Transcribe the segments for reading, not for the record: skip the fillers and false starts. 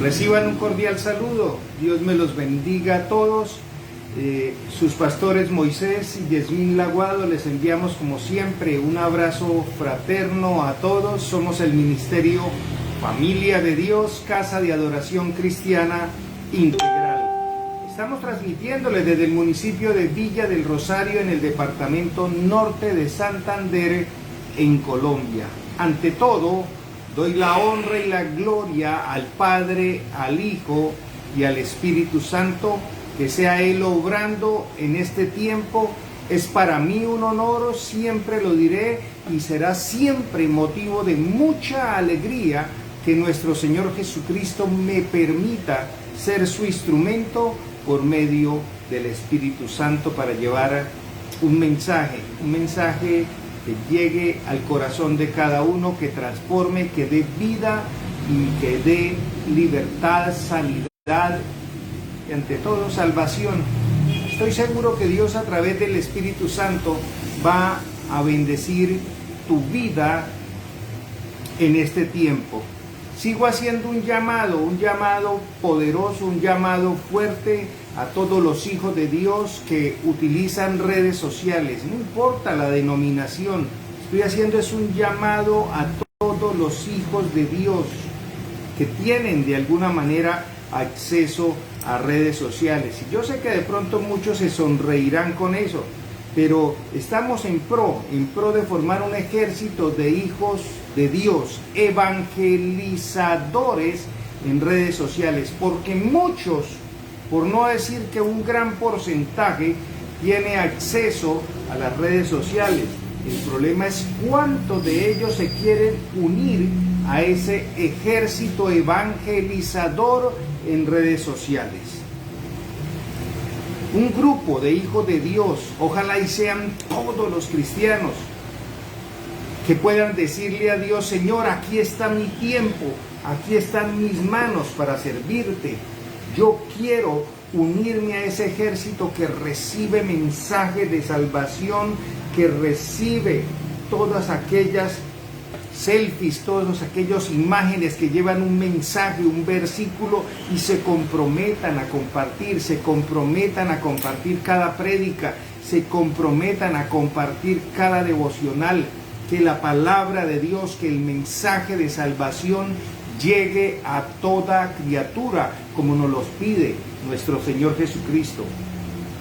Reciban un cordial saludo. Dios me los bendiga a todos. Sus pastores Moisés y Yasmín Laguado les enviamos como siempre un abrazo fraterno a todos. Somos el Ministerio Familia de Dios, Casa de Adoración Cristiana Integral. Estamos transmitiéndoles desde el municipio de Villa del Rosario en el departamento norte de Santander en Colombia. Ante todo, doy la honra y la gloria al Padre, al Hijo y al Espíritu Santo, que sea Él obrando en este tiempo. Es para mí un honor, siempre lo diré, y será siempre motivo de mucha alegría que nuestro Señor Jesucristo me permita ser su instrumento por medio del Espíritu Santo para llevar un mensaje que llegue al corazón de cada uno, que transforme, que dé vida y que dé libertad, sanidad y ante todo salvación. Estoy seguro que Dios a través del Espíritu Santo va a bendecir tu vida en este tiempo. Sigo haciendo un llamado poderoso, un llamado fuerte a todos los hijos de Dios que utilizan redes sociales, no importa la denominación. Estoy haciendo es un llamado a todos los hijos de Dios que tienen de alguna manera acceso a redes sociales. Y yo sé que de pronto muchos se sonreirán con eso, pero estamos en pro de formar un ejército de hijos de Dios, evangelizadores en redes sociales, porque muchos, por no decir que un gran porcentaje, tiene acceso a las redes sociales. El problema es cuántos de ellos se quieren unir a ese ejército evangelizador en redes sociales. Un grupo de hijos de Dios, ojalá y sean todos los cristianos, que puedan decirle a Dios: Señor, aquí está mi tiempo, aquí están mis manos para servirte. Yo quiero unirme a ese ejército que recibe mensajes de salvación, que recibe todas aquellas selfies, todas aquellas imágenes que llevan un mensaje, un versículo, y se comprometan a compartir, cada prédica, se comprometan a compartir cada devocional, que la palabra de Dios, que el mensaje de salvación llegue a toda criatura, como nos los pide nuestro Señor Jesucristo.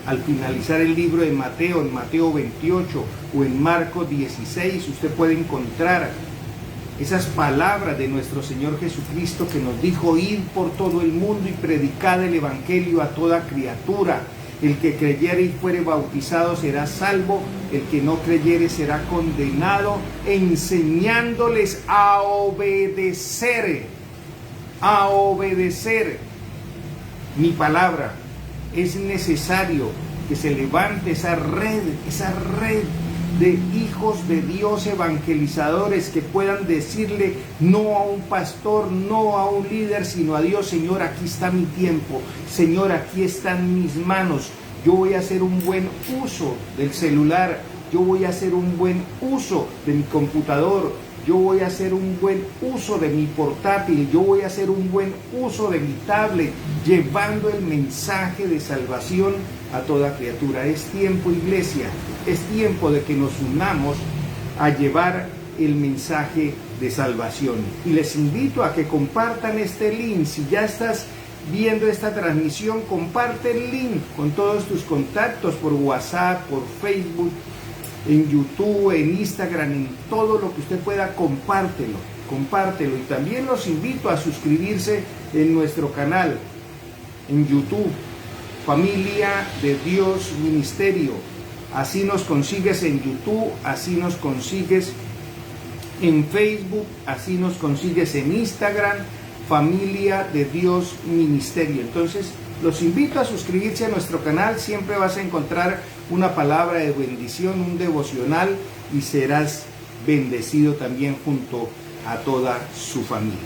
Al finalizar el libro de Mateo, en Mateo 28 o en Marcos 16, usted puede encontrar esas palabras de nuestro Señor Jesucristo, que nos dijo: id por todo el mundo y predicad el Evangelio a toda criatura. El que creyere y fuere bautizado será salvo, el que no creyere será condenado, enseñándoles a obedecer mi palabra. Es necesario que se levante esa red de hijos de Dios evangelizadores, que puedan decirle no a un pastor, no a un líder, sino a Dios: Señor, aquí está mi tiempo, Señor, aquí están mis manos. Yo voy a hacer un buen uso del celular, yo voy a hacer un buen uso de mi computador, yo voy a hacer un buen uso de mi portátil, yo voy a hacer un buen uso de mi tablet, llevando el mensaje de salvación a toda criatura. Es tiempo, iglesia, es tiempo de que nos unamos a llevar el mensaje de salvación. Y les invito a que compartan este link. Si ya estás viendo esta transmisión, comparte el link con todos tus contactos por WhatsApp, por Facebook, en YouTube, en Instagram, en todo lo que usted pueda, compártelo. Y también los invito a suscribirse en nuestro canal en YouTube, Familia de Dios Ministerio. Así nos consigues en YouTube, así nos consigues en Facebook, así nos consigues en Instagram, Familia de Dios Ministerio. Entonces, los invito a suscribirse a nuestro canal. Siempre vas a encontrar una palabra de bendición, un devocional, y serás bendecido también junto a toda su familia.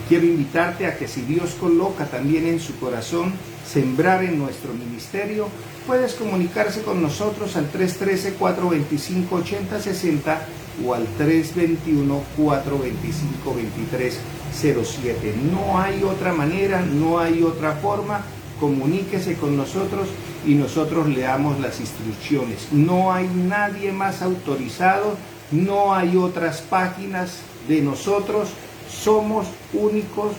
Quiero invitarte a que, si Dios coloca también en su corazón sembrar en nuestro ministerio, puedes comunicarse con nosotros al 313-425-8060 o al 321-425-23 No hay otra manera, no hay otra forma. Comuníquese con nosotros y nosotros le damos las instrucciones. No hay nadie más autorizado, no hay otras páginas de nosotros, somos únicos,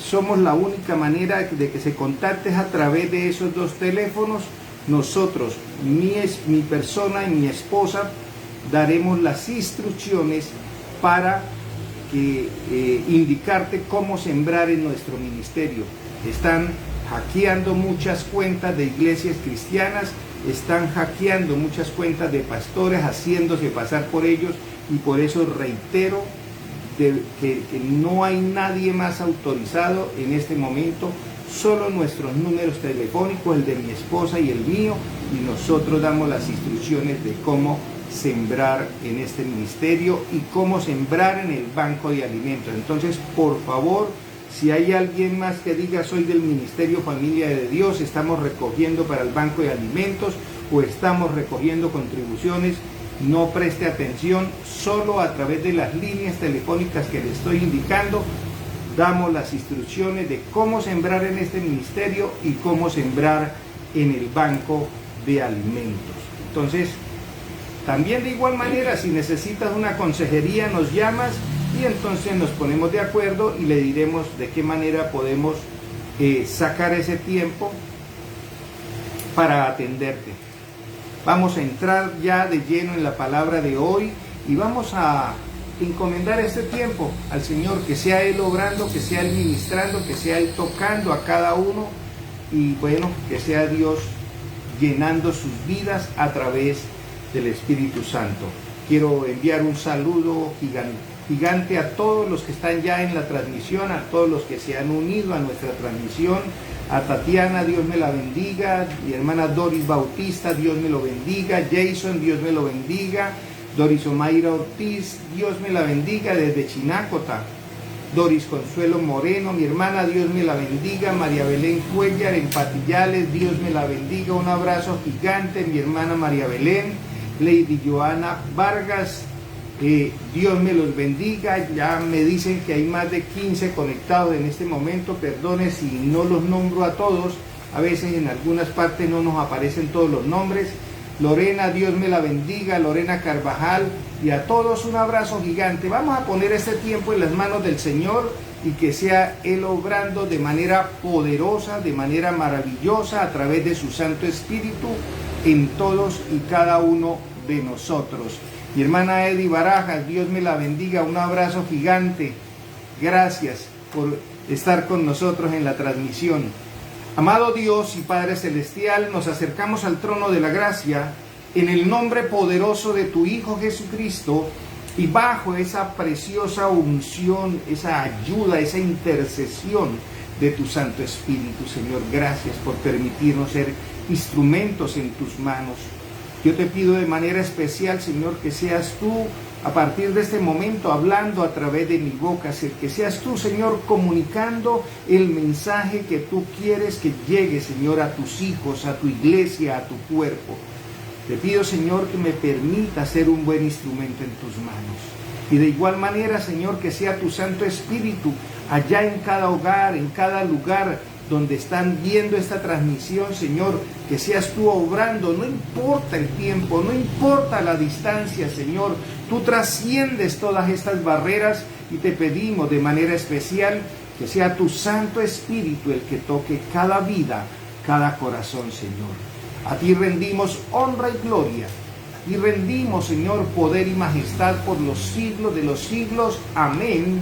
somos la única manera de que se contacte es a través de esos dos teléfonos. Nosotros, mi persona y mi esposa, daremos las instrucciones para indicarte cómo sembrar en nuestro ministerio. Están hackeando muchas cuentas de iglesias cristianas, están hackeando muchas cuentas de pastores, haciéndose pasar por ellos, y por eso reitero que no hay nadie más autorizado en este momento, solo nuestros números telefónicos, el de mi esposa y el mío, y nosotros damos las instrucciones de cómo sembrar en este ministerio y cómo sembrar en el banco de alimentos. Entonces, por favor, si hay alguien más que diga soy del Ministerio Familia de Dios, estamos recogiendo para el banco de alimentos o estamos recogiendo contribuciones, no preste atención, solo a través de las líneas telefónicas que le estoy indicando damos las instrucciones de cómo sembrar en este ministerio y cómo sembrar en el banco de alimentos. Entonces, también de igual manera, si necesitas una consejería, nos llamas y entonces nos ponemos de acuerdo y le diremos de qué manera podemos sacar ese tiempo para atenderte. Vamos a entrar ya de lleno en la palabra de hoy y vamos a encomendar este tiempo al Señor, que sea Él obrando, que sea Él ministrando, que sea Él tocando a cada uno y bueno, que sea Dios llenando sus vidas a través del Espíritu Santo. Quiero enviar un saludo gigante a todos los que están ya en la transmisión, a todos los que se han unido a nuestra transmisión. A Tatiana, Dios me la bendiga. Mi hermana Doris Bautista, Dios me lo bendiga. Jason, Dios me lo bendiga. Doris Omaira Ortiz, Dios me la bendiga desde Chinácota. Doris Consuelo Moreno, mi hermana, Dios me la bendiga. María Belén Cuellar en Patillales, Dios me la bendiga. Un abrazo gigante, mi hermana María Belén. Lady Joana Vargas, Dios me los bendiga. Ya me dicen que hay más de 15 conectados en este momento, perdone si no los nombro a todos, a veces en algunas partes no nos aparecen todos los nombres. Lorena, Dios me la bendiga. Lorena Carvajal, y a todos un abrazo gigante. Vamos a poner este tiempo en las manos del Señor y que sea Él obrando de manera poderosa, de manera maravillosa a través de su Santo Espíritu en todos y cada uno de nosotros. Mi hermana Eddie Barajas, Dios me la bendiga, un abrazo gigante. Gracias por estar con nosotros en la transmisión. Amado Dios y Padre Celestial, nos acercamos al trono de la gracia en el nombre poderoso de tu Hijo Jesucristo y bajo esa preciosa unción, esa ayuda, esa intercesión de tu Santo Espíritu. Señor, gracias por permitirnos ser instrumentos en tus manos. Yo te pido de manera especial, Señor, que seas tú a partir de este momento hablando a través de mi boca, que seas tú, Señor, comunicando el mensaje que tú quieres que llegue, Señor, a tus hijos, a tu iglesia, a tu cuerpo. Te pido, Señor, que me permita ser un buen instrumento en tus manos. Y de igual manera, Señor, que sea tu Santo Espíritu allá en cada hogar, en cada lugar donde están viendo esta transmisión, Señor, que seas tú obrando, no importa el tiempo, no importa la distancia, Señor, tú trasciendes todas estas barreras y te pedimos de manera especial que sea tu Santo Espíritu el que toque cada vida, cada corazón, Señor. A ti rendimos honra y gloria, y rendimos, Señor, poder y majestad por los siglos de los siglos. Amén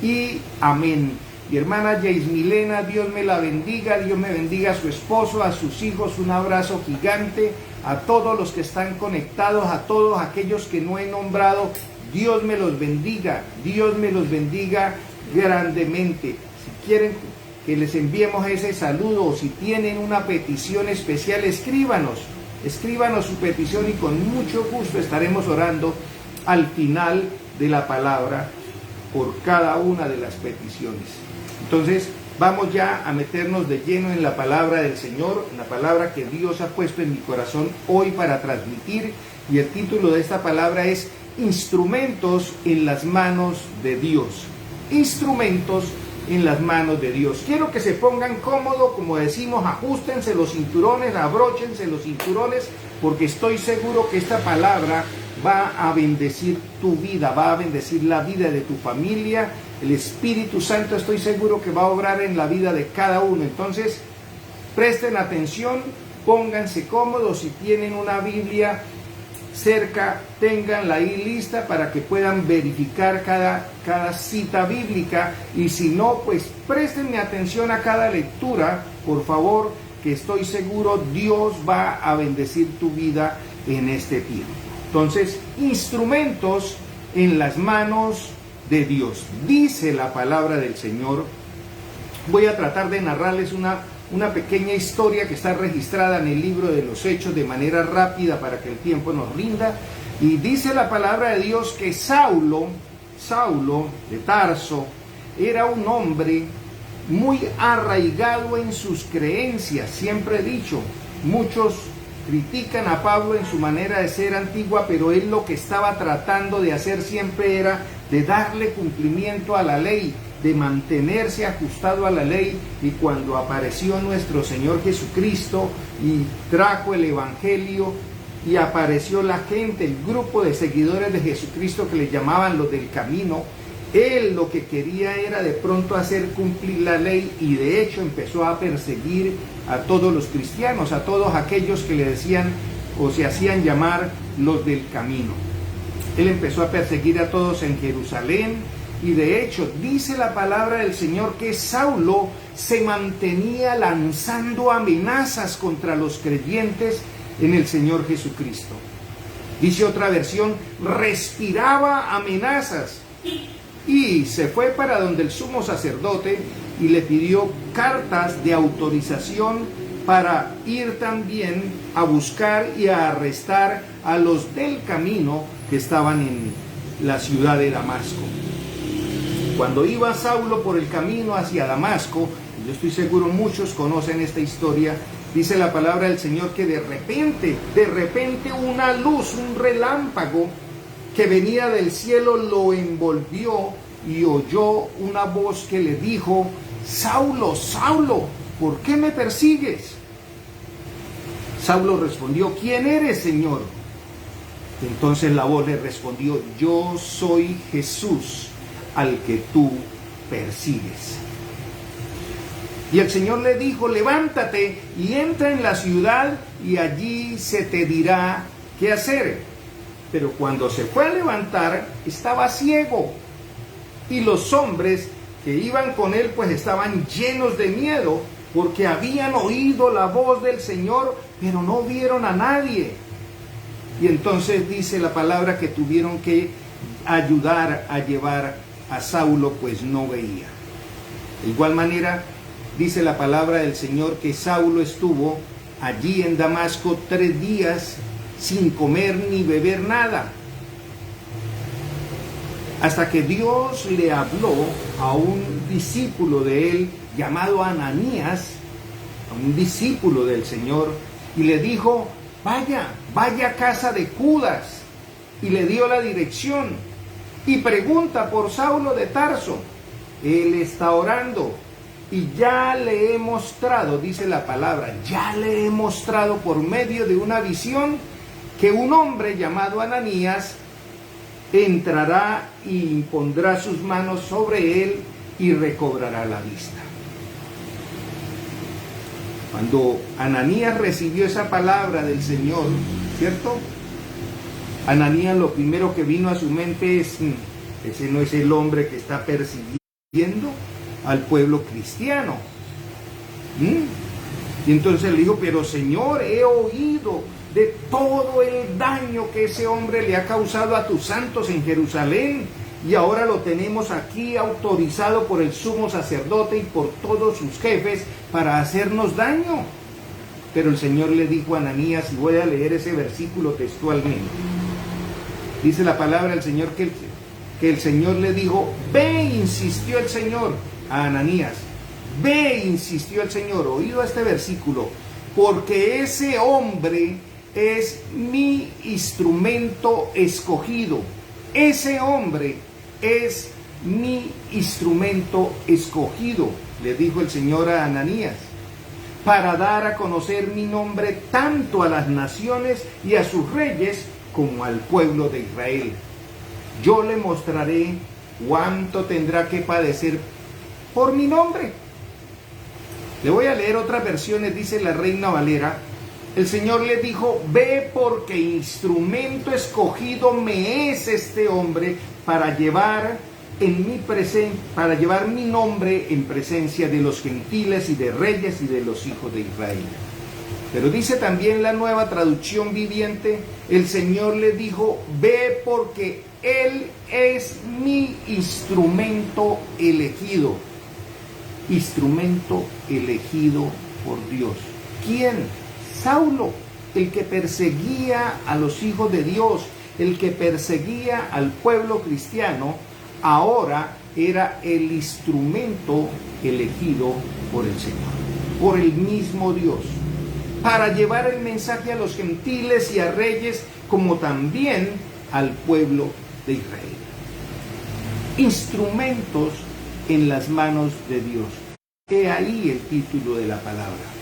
y amén. Mi hermana Milena, Dios me la bendiga, Dios me bendiga a su esposo, a sus hijos, un abrazo gigante, a todos los que están conectados, a todos aquellos que no he nombrado, Dios me los bendiga grandemente. Si quieren que les enviemos ese saludo o si tienen una petición especial, escríbanos su petición y con mucho gusto estaremos orando al final de la palabra por cada una de las peticiones. Entonces, vamos ya a meternos de lleno en la palabra del Señor, en la palabra que Dios ha puesto en mi corazón hoy para transmitir, y el título de esta palabra es Instrumentos en las manos de Dios. instrumentos en las manos de Dios. Quiero que se pongan cómodos, como decimos, ajustense los cinturones, abróchense los cinturones, porque estoy seguro que esta palabra va a bendecir tu vida, va a bendecir la vida de tu familia. El Espíritu Santo estoy seguro que va a obrar en la vida de cada uno. Entonces, presten atención, pónganse cómodos. Si tienen una Biblia cerca, ténganla ahí lista para que puedan verificar cada cita bíblica, y si no, pues préstenme atención a cada lectura, por favor, que estoy seguro Dios va a bendecir tu vida en este tiempo. Entonces, instrumentos en las manos de Dios. Dice la palabra del Señor. Voy a tratar de narrarles una pequeña historia que está registrada en el libro de los Hechos de manera rápida para que el tiempo nos rinda. Y dice la palabra de Dios que Saulo de Tarso era un hombre muy arraigado en sus creencias. Siempre he dicho, muchos critican a Pablo en su manera de ser antigua, pero él lo que estaba tratando de hacer siempre era de darle cumplimiento a la ley, de mantenerse ajustado a la ley. Y cuando apareció nuestro Señor Jesucristo y trajo el Evangelio, y apareció la gente, el grupo de seguidores de Jesucristo que le llamaban los del camino, él lo que quería era de pronto hacer cumplir la ley, y de hecho empezó a perseguir a todos los cristianos, a todos aquellos que le decían o se hacían llamar los del camino. Él empezó a perseguir a todos en Jerusalén, y de hecho dice la palabra del Señor que Saulo se mantenía lanzando amenazas contra los creyentes en el Señor Jesucristo. Dice otra versión, respiraba amenazas, y se fue para donde el sumo sacerdote y le pidió cartas de autorización para ir también a buscar y a arrestar a los del camino que estaban en la ciudad de Damasco. Cuando iba Saulo por el camino hacia Damasco, yo estoy seguro muchos conocen esta historia, dice la palabra del Señor que de repente una luz, un relámpago que venía del cielo lo envolvió, y oyó una voz que le dijo: Saulo, Saulo, ¿por qué me persigues? Saulo respondió: ¿quién eres, Señor? Entonces la voz le respondió: yo soy Jesús, al que tú persigues. Y el Señor le dijo: levántate y entra en la ciudad, y allí se te dirá qué hacer. Pero cuando se fue a levantar, estaba ciego, y los hombres que iban con él pues estaban llenos de miedo, porque habían oído la voz del Señor, pero no vieron a nadie. Y entonces dice la palabra que tuvieron que ayudar a llevar a Saulo, pues no veía. De igual manera, dice la palabra del Señor que Saulo estuvo allí en Damasco 3 días sin comer ni beber nada, hasta que Dios le habló a un discípulo de él llamado Ananías, a un discípulo del Señor, y le dijo: vaya a casa de Judas, y le dio la dirección, y pregunta por Saulo de Tarso. Él está orando, y ya le he mostrado, dice la palabra, ya le he mostrado por medio de una visión que un hombre llamado Ananías entrará y pondrá sus manos sobre él y recobrará la vista. Cuando Ananías recibió esa palabra del Señor, ¿cierto? Ananías lo primero que vino a su mente es: ese no es el hombre que está persiguiendo al pueblo cristiano. Y entonces le dijo: pero Señor, he oído de todo el daño que ese hombre le ha causado a tus santos en Jerusalén, y ahora lo tenemos aquí autorizado por el sumo sacerdote y por todos sus jefes para hacernos daño. Pero el Señor le dijo a Ananías, y voy a leer ese versículo textualmente. Dice la palabra del Señor que el Señor le dijo: ve, insistió el Señor a Ananías, ve, insistió el Señor, oído a este versículo, porque ese hombre es mi instrumento escogido. Ese hombre es mi instrumento escogido, le dijo el Señor a Ananías, para dar a conocer mi nombre tanto a las naciones y a sus reyes como al pueblo de Israel. Yo le mostraré cuánto tendrá que padecer por mi nombre. Le voy a leer otras versiones, dice la Reina Valera. El Señor le dijo, ve porque instrumento escogido me es este hombre para llevar mi nombre en presencia de los gentiles y de reyes y de los hijos de Israel. Pero dice también la Nueva Traducción Viviente, el Señor le dijo, ve porque Él es mi instrumento elegido. Instrumento elegido por Dios. ¿Quién? Saulo, el que perseguía a los hijos de Dios, el que perseguía al pueblo cristiano, ahora era el instrumento elegido por el Señor, por el mismo Dios, para llevar el mensaje a los gentiles y a reyes, como también al pueblo de Israel. Instrumentos en las manos de Dios. He ahí el título de la palabra.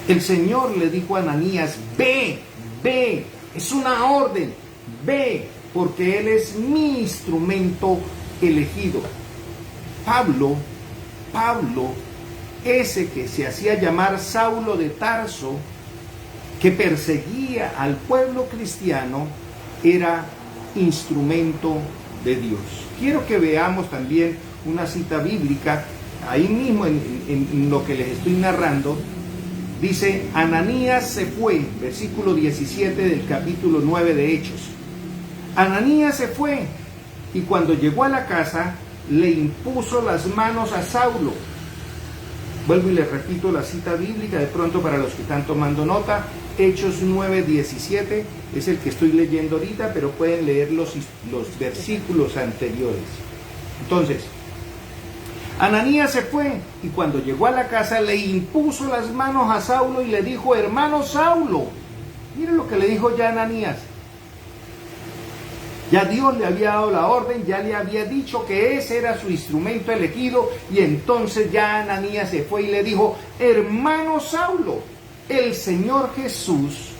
El Señor le dijo a Ananías, ve, es una orden, ve, porque Él es mi instrumento elegido. Pablo, ese que se hacía llamar Saulo de Tarso, que perseguía al pueblo cristiano, era instrumento de Dios. Quiero que veamos también una cita bíblica, ahí mismo en lo que les estoy narrando. Dice, Ananías se fue, versículo 17 del capítulo 9 de Hechos. Ananías se fue y cuando llegó a la casa le impuso las manos a Saulo. Vuelvo y les repito la cita bíblica de pronto para los que están tomando nota. Hechos 9:17 es el que estoy leyendo ahorita, pero pueden leer los versículos anteriores. Entonces, Ananías se fue y cuando llegó a la casa le impuso las manos a Saulo y le dijo, hermano Saulo, miren lo que le dijo ya Ananías. Ya Dios le había dado la orden, ya le había dicho que ese era su instrumento elegido, y entonces ya Ananías se fue y le dijo, hermano Saulo, el Señor Jesús,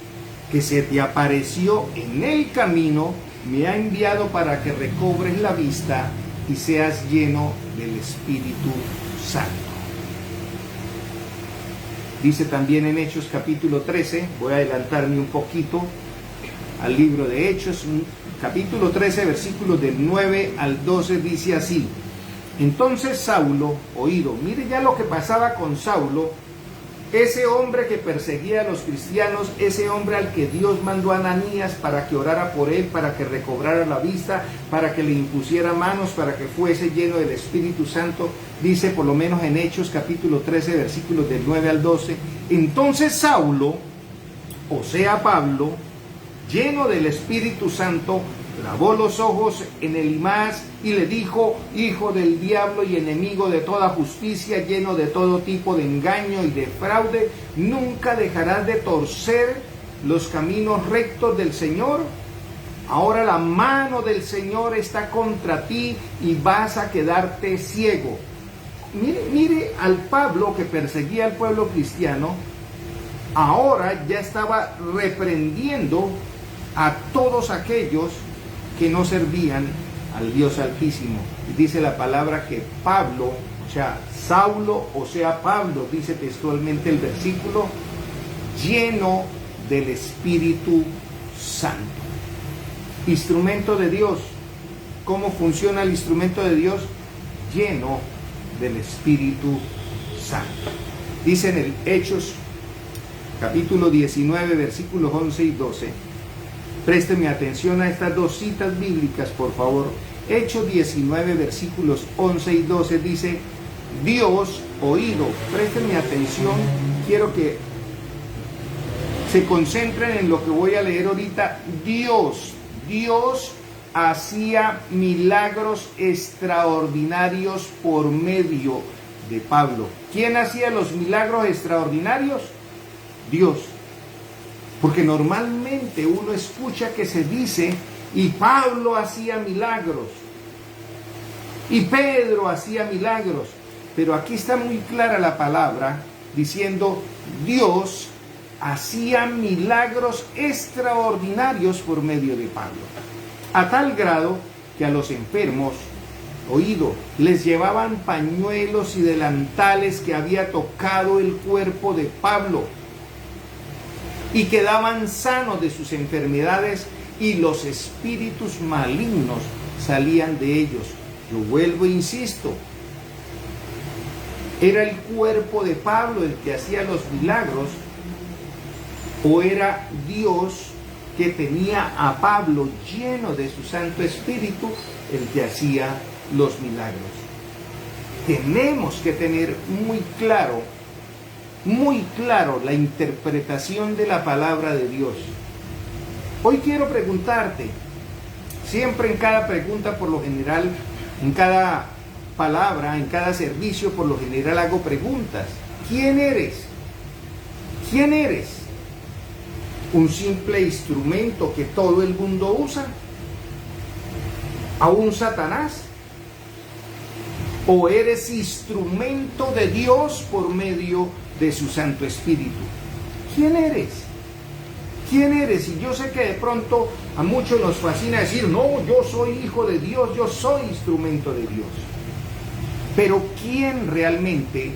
que se te apareció en el camino, me ha enviado para que recobres la vista y seas lleno del Espíritu Santo. Dice también en Hechos capítulo 13, voy a adelantarme un poquito al libro de Hechos, capítulo 13, versículos del 9 al 12, dice así. Entonces Saulo, oído, mire ya lo que pasaba con Saulo, ese hombre que perseguía a los cristianos, ese hombre al que Dios mandó a Ananías para que orara por él, para que recobrara la vista, para que le impusiera manos, para que fuese lleno del Espíritu Santo, dice por lo menos en Hechos capítulo 13, versículos del 9 al 12. Entonces Saulo, o sea Pablo, lleno del Espíritu Santo, lavó los ojos en Elimas y le dijo, hijo del diablo y enemigo de toda justicia, lleno de todo tipo de engaño y de fraude, ¿nunca dejarás de torcer los caminos rectos del Señor? Ahora la mano del Señor está contra ti y vas a quedarte ciego. Mire al Pablo que perseguía al pueblo cristiano, ahora ya estaba reprendiendo a todos aquellos que no servían al Dios Altísimo. Y dice la palabra que Pablo, o sea, Saulo, o sea, Pablo, dice textualmente el versículo, lleno del Espíritu Santo. Instrumento de Dios. ¿Cómo funciona el instrumento de Dios? Lleno del Espíritu Santo. Dice en el Hechos, capítulo 19, versículos 11 y 12. Présteme atención a estas dos citas bíblicas, por favor. Hechos 19, versículos 11 y 12 dice, Dios, oído, présteme atención, quiero que se concentren en lo que voy a leer ahorita. Dios hacía milagros extraordinarios por medio de Pablo. ¿Quién hacía los milagros extraordinarios? Dios. Porque normalmente uno escucha que se dice, y Pablo hacía milagros. Y Pedro hacía milagros. Pero aquí está muy clara la palabra diciendo Dios hacía milagros extraordinarios por medio de Pablo. A tal grado que a los enfermos, les llevaban pañuelos y delantales que había tocado el cuerpo de Pablo y quedaban sanos de sus enfermedades y los espíritus malignos salían de ellos. Yo vuelvo e insisto, ¿era el cuerpo de Pablo el que hacía los milagros o era Dios que tenía a Pablo lleno de su Santo Espíritu el que hacía los milagros? Tenemos que tener muy claro la interpretación de la palabra de Dios. Hoy quiero preguntarte, siempre en cada pregunta por lo general, en cada palabra, en cada servicio por lo general hago preguntas. ¿Quién eres? ¿Quién eres? ¿Un simple instrumento que todo el mundo usa? ¿A un Satanás? ¿O eres instrumento de Dios por medio de su Santo Espíritu? ¿Quién eres? ¿Quién eres? Y yo sé que de pronto a muchos nos fascina decir, no, yo soy hijo de Dios, yo soy instrumento de Dios. Pero ¿quién realmente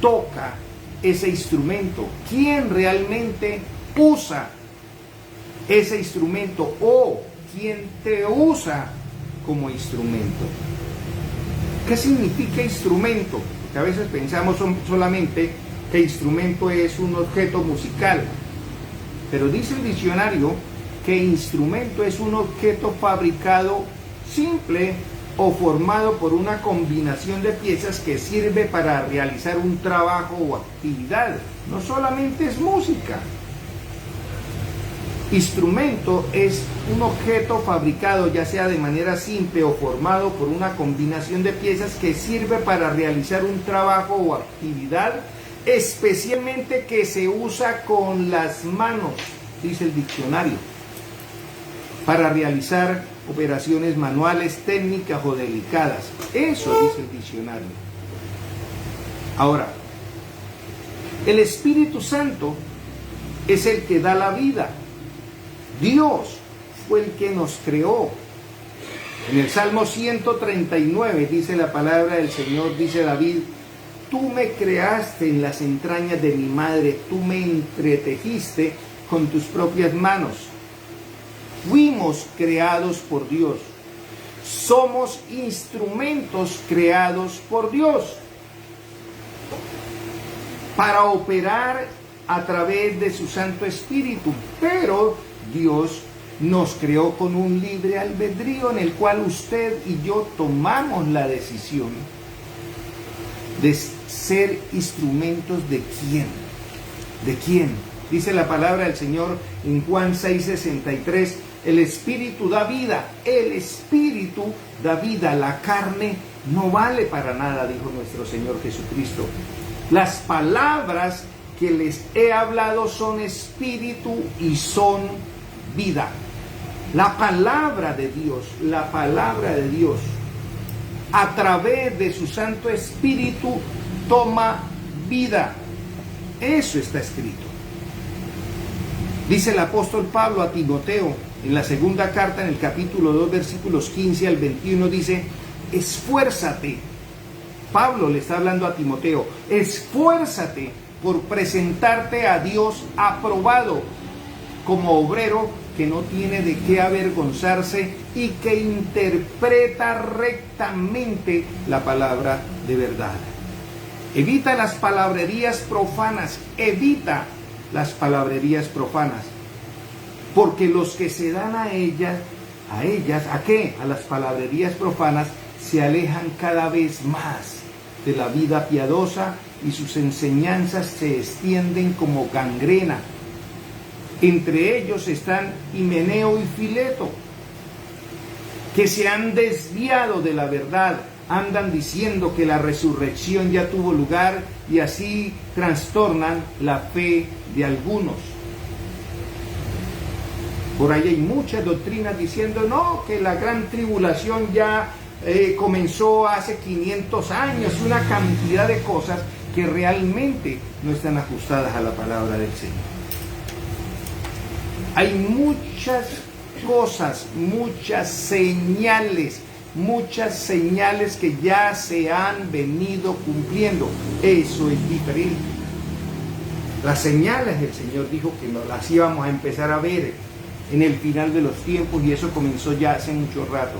toca ese instrumento? ¿Quién realmente usa ese instrumento? ¿O quién te usa como instrumento? ¿Qué significa instrumento? Porque a veces pensamos solamente que instrumento es un objeto musical. Pero dice el diccionario que instrumento es un objeto fabricado simple o formado por una combinación de piezas que sirve para realizar un trabajo o actividad. No solamente es música. Instrumento es un objeto fabricado ya sea de manera simple o formado por una combinación de piezas que sirve para realizar un trabajo o actividad, especialmente que se usa con las manos, dice el diccionario, para realizar operaciones manuales, técnicas o delicadas. Eso dice el diccionario. Ahora, el Espíritu Santo es el que da la vida. Dios fue el que nos creó. En el Salmo 139 dice la palabra del Señor, dice David, tú me creaste en las entrañas de mi madre, tú me entretejiste con tus propias manos. Fuimos creados por Dios. Somos instrumentos creados por Dios para operar a través de su Santo Espíritu. Pero Dios nos creó con un libre albedrío en el cual usted y yo tomamos la decisión de ser instrumentos de quién. ¿De quién? Dice la palabra del Señor en Juan 6:63, el Espíritu da vida, el Espíritu da vida, la carne no vale para nada, dijo nuestro Señor Jesucristo. Las palabras que les he hablado son espíritu y son vida. La palabra de Dios, a través de su Santo Espíritu, toma vida. Eso está escrito. Dice el apóstol Pablo a Timoteo, en la segunda carta, en el capítulo 2, versículos 15 al 21, dice, esfuérzate. Pablo le está hablando a Timoteo, esfuérzate por presentarte a Dios aprobado, como obrero que no tiene de qué avergonzarse y que interpreta rectamente la palabra de verdad. Evita las palabrerías profanas, porque los que se dan a ellas, ¿a qué? A las palabrerías profanas, se alejan cada vez más de la vida piadosa y sus enseñanzas se extienden como gangrena. Entre ellos están Himeneo y Fileto, que se han desviado de la verdad, andan diciendo que la resurrección ya tuvo lugar y así trastornan la fe de algunos. Por ahí hay muchas doctrinas diciendo no, que la gran tribulación ya comenzó hace 500 años, una cantidad de cosas que realmente no están ajustadas a la palabra del Señor. Hay muchas cosas, muchas señales que ya se han venido cumpliendo. Eso es diferente. Las señales del Señor dijo que nos las íbamos a empezar a ver en el final de los tiempos, y eso comenzó ya hace mucho rato.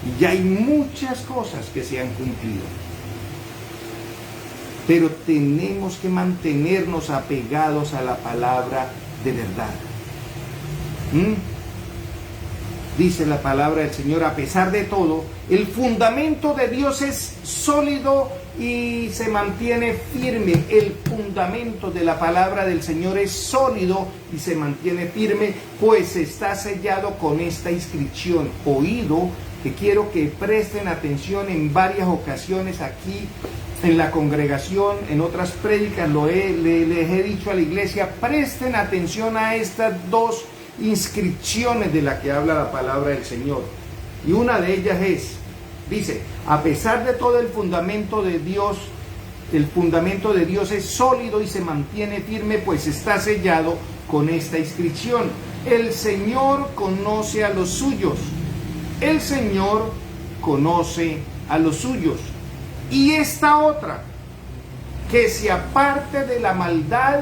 Y ya hay muchas cosas que se han cumplido. Pero tenemos que mantenernos apegados a la palabra de verdad. Dice la palabra del Señor, a pesar de todo, el fundamento de Dios es sólido y se mantiene firme. El fundamento de la palabra del Señor es sólido y se mantiene firme, pues está sellado con esta inscripción: oído, que quiero que presten atención en varias ocasiones aquí en la congregación, en otras prédicas les he dicho a la iglesia, presten atención a estas dos inscripciones de las que habla la palabra del Señor. Y una de ellas dice, a pesar de todo, el fundamento de Dios es sólido y se mantiene firme, pues está sellado con esta inscripción: el Señor conoce a los suyos. El Señor conoce a los suyos. Y esta otra, que se aparte de la maldad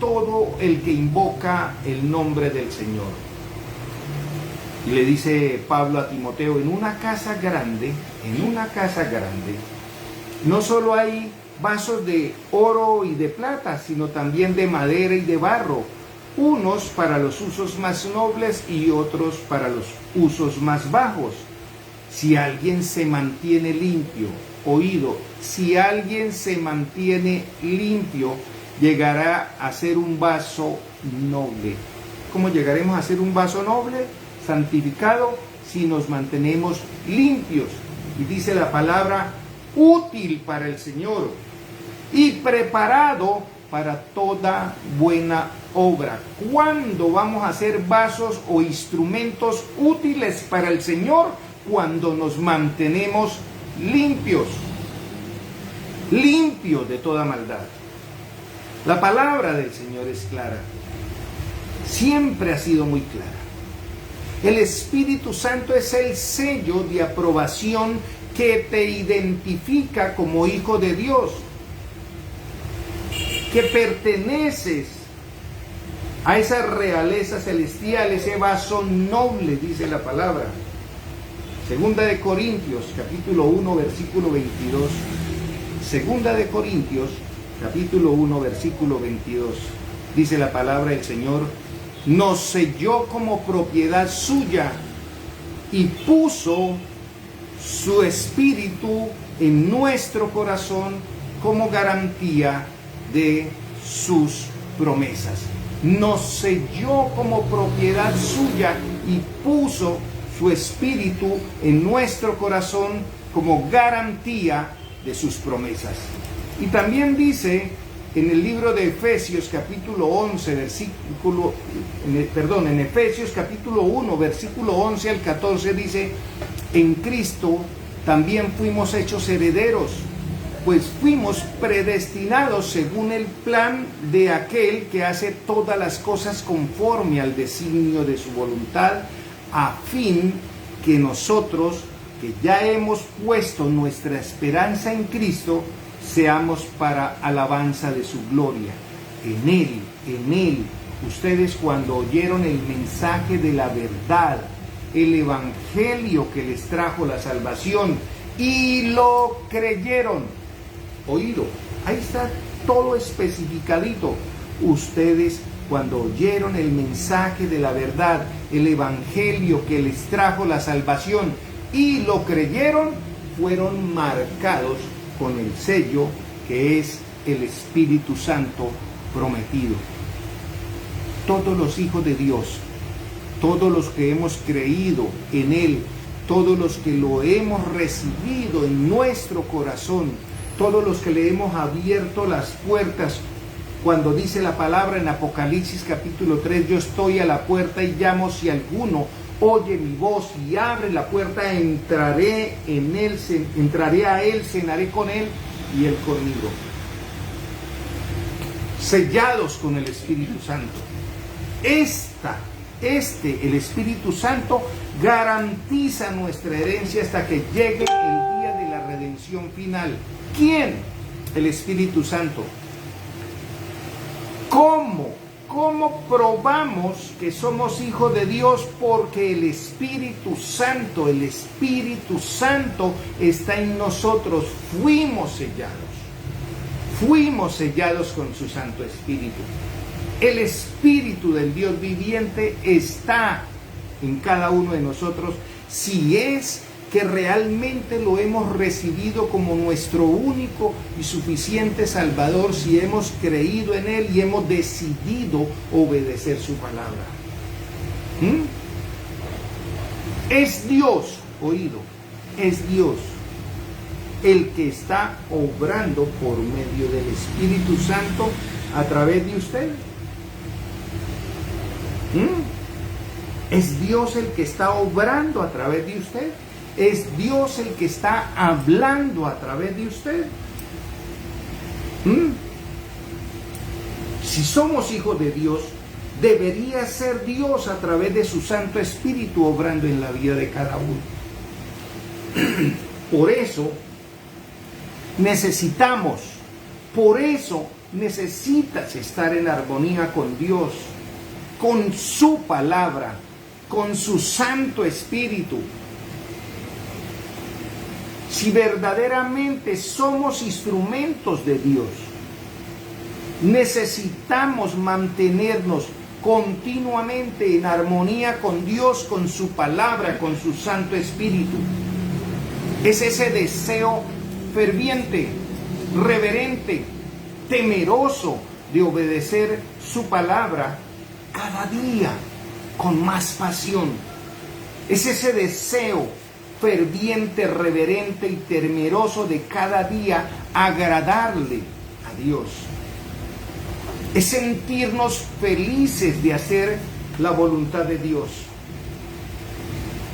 todo el que invoca el nombre del Señor. Y le dice Pablo a Timoteo, en una casa grande, no solo hay vasos de oro y de plata, sino también de madera y de barro, unos para los usos más nobles y otros para los usos más bajos. Si alguien se mantiene limpio, oído, si alguien se mantiene limpio, llegará a ser un vaso noble. ¿Cómo llegaremos a ser un vaso noble? Santificado, si nos mantenemos limpios. Y dice la palabra, útil para el Señor y preparado para toda buena obra. ¿Cuándo vamos a ser vasos o instrumentos útiles para el Señor? Cuando nos mantenemos limpios de toda maldad. La palabra del Señor es clara, siempre ha sido muy clara. El Espíritu Santo es el sello de aprobación que te identifica como hijo de Dios, que perteneces a esa realeza celestial, ese vaso noble, dice la palabra. Segunda de Corintios, capítulo 1, versículo 22. Segunda de Corintios, capítulo 1, versículo 22. Dice la palabra del Señor, nos selló como propiedad suya y puso su espíritu en nuestro corazón como garantía de sus promesas. Nos selló como propiedad suya y puso su espíritu en nuestro corazón como garantía de sus promesas. Y también dice en el libro de Efesios capítulo 11 en Efesios capítulo 1 versículo 11 al 14 dice, en Cristo también fuimos hechos herederos, pues fuimos predestinados según el plan de aquel que hace todas las cosas conforme al designio de su voluntad, a fin que nosotros, que ya hemos puesto nuestra esperanza en Cristo, seamos para alabanza de su gloria. En Él, ustedes cuando oyeron el mensaje de la verdad, el evangelio que les trajo la salvación, y lo creyeron. Oído, ahí está todo especificadito. Ustedes cuando oyeron el mensaje de la verdad, el evangelio que les trajo la salvación, y lo creyeron, fueron marcados con el sello que es el Espíritu Santo prometido. Todos los hijos de Dios, todos los que hemos creído en Él, todos los que lo hemos recibido en nuestro corazón, todos los que le hemos abierto las puertas, cuando dice la palabra en Apocalipsis capítulo 3, yo estoy a la puerta y llamo, si alguno oye mi voz y abre la puerta, entraré en él, entraré a él, cenaré con él y él conmigo. Sellados con el Espíritu Santo. El Espíritu Santo garantiza nuestra herencia hasta que llegue el día de la redención final. ¿Quién? El Espíritu Santo. ¿Cómo? ¿Cómo probamos que somos hijos de Dios? Porque el Espíritu Santo está en nosotros. Fuimos sellados con su Santo Espíritu. El Espíritu del Dios viviente está en cada uno de nosotros, si es que realmente lo hemos recibido como nuestro único y suficiente Salvador, si hemos creído en Él y hemos decidido obedecer su palabra. Es Dios, oído, es Dios el que está obrando por medio del Espíritu Santo a través de usted. Es Dios el que está obrando a través de usted. Es Dios el que está hablando a través de usted. Si somos hijos de Dios, debería ser Dios a través de su Santo Espíritu obrando en la vida de cada uno. Por eso necesitas estar en armonía con Dios, con su palabra, con su Santo Espíritu. Si verdaderamente somos instrumentos de Dios, necesitamos mantenernos continuamente en armonía con Dios, con su palabra, con su Santo Espíritu. Es ese deseo ferviente, reverente, temeroso de obedecer su palabra cada día con más pasión. Es ese deseo ferviente, reverente y temeroso de cada día agradarle a Dios. Es sentirnos felices de hacer la voluntad de Dios.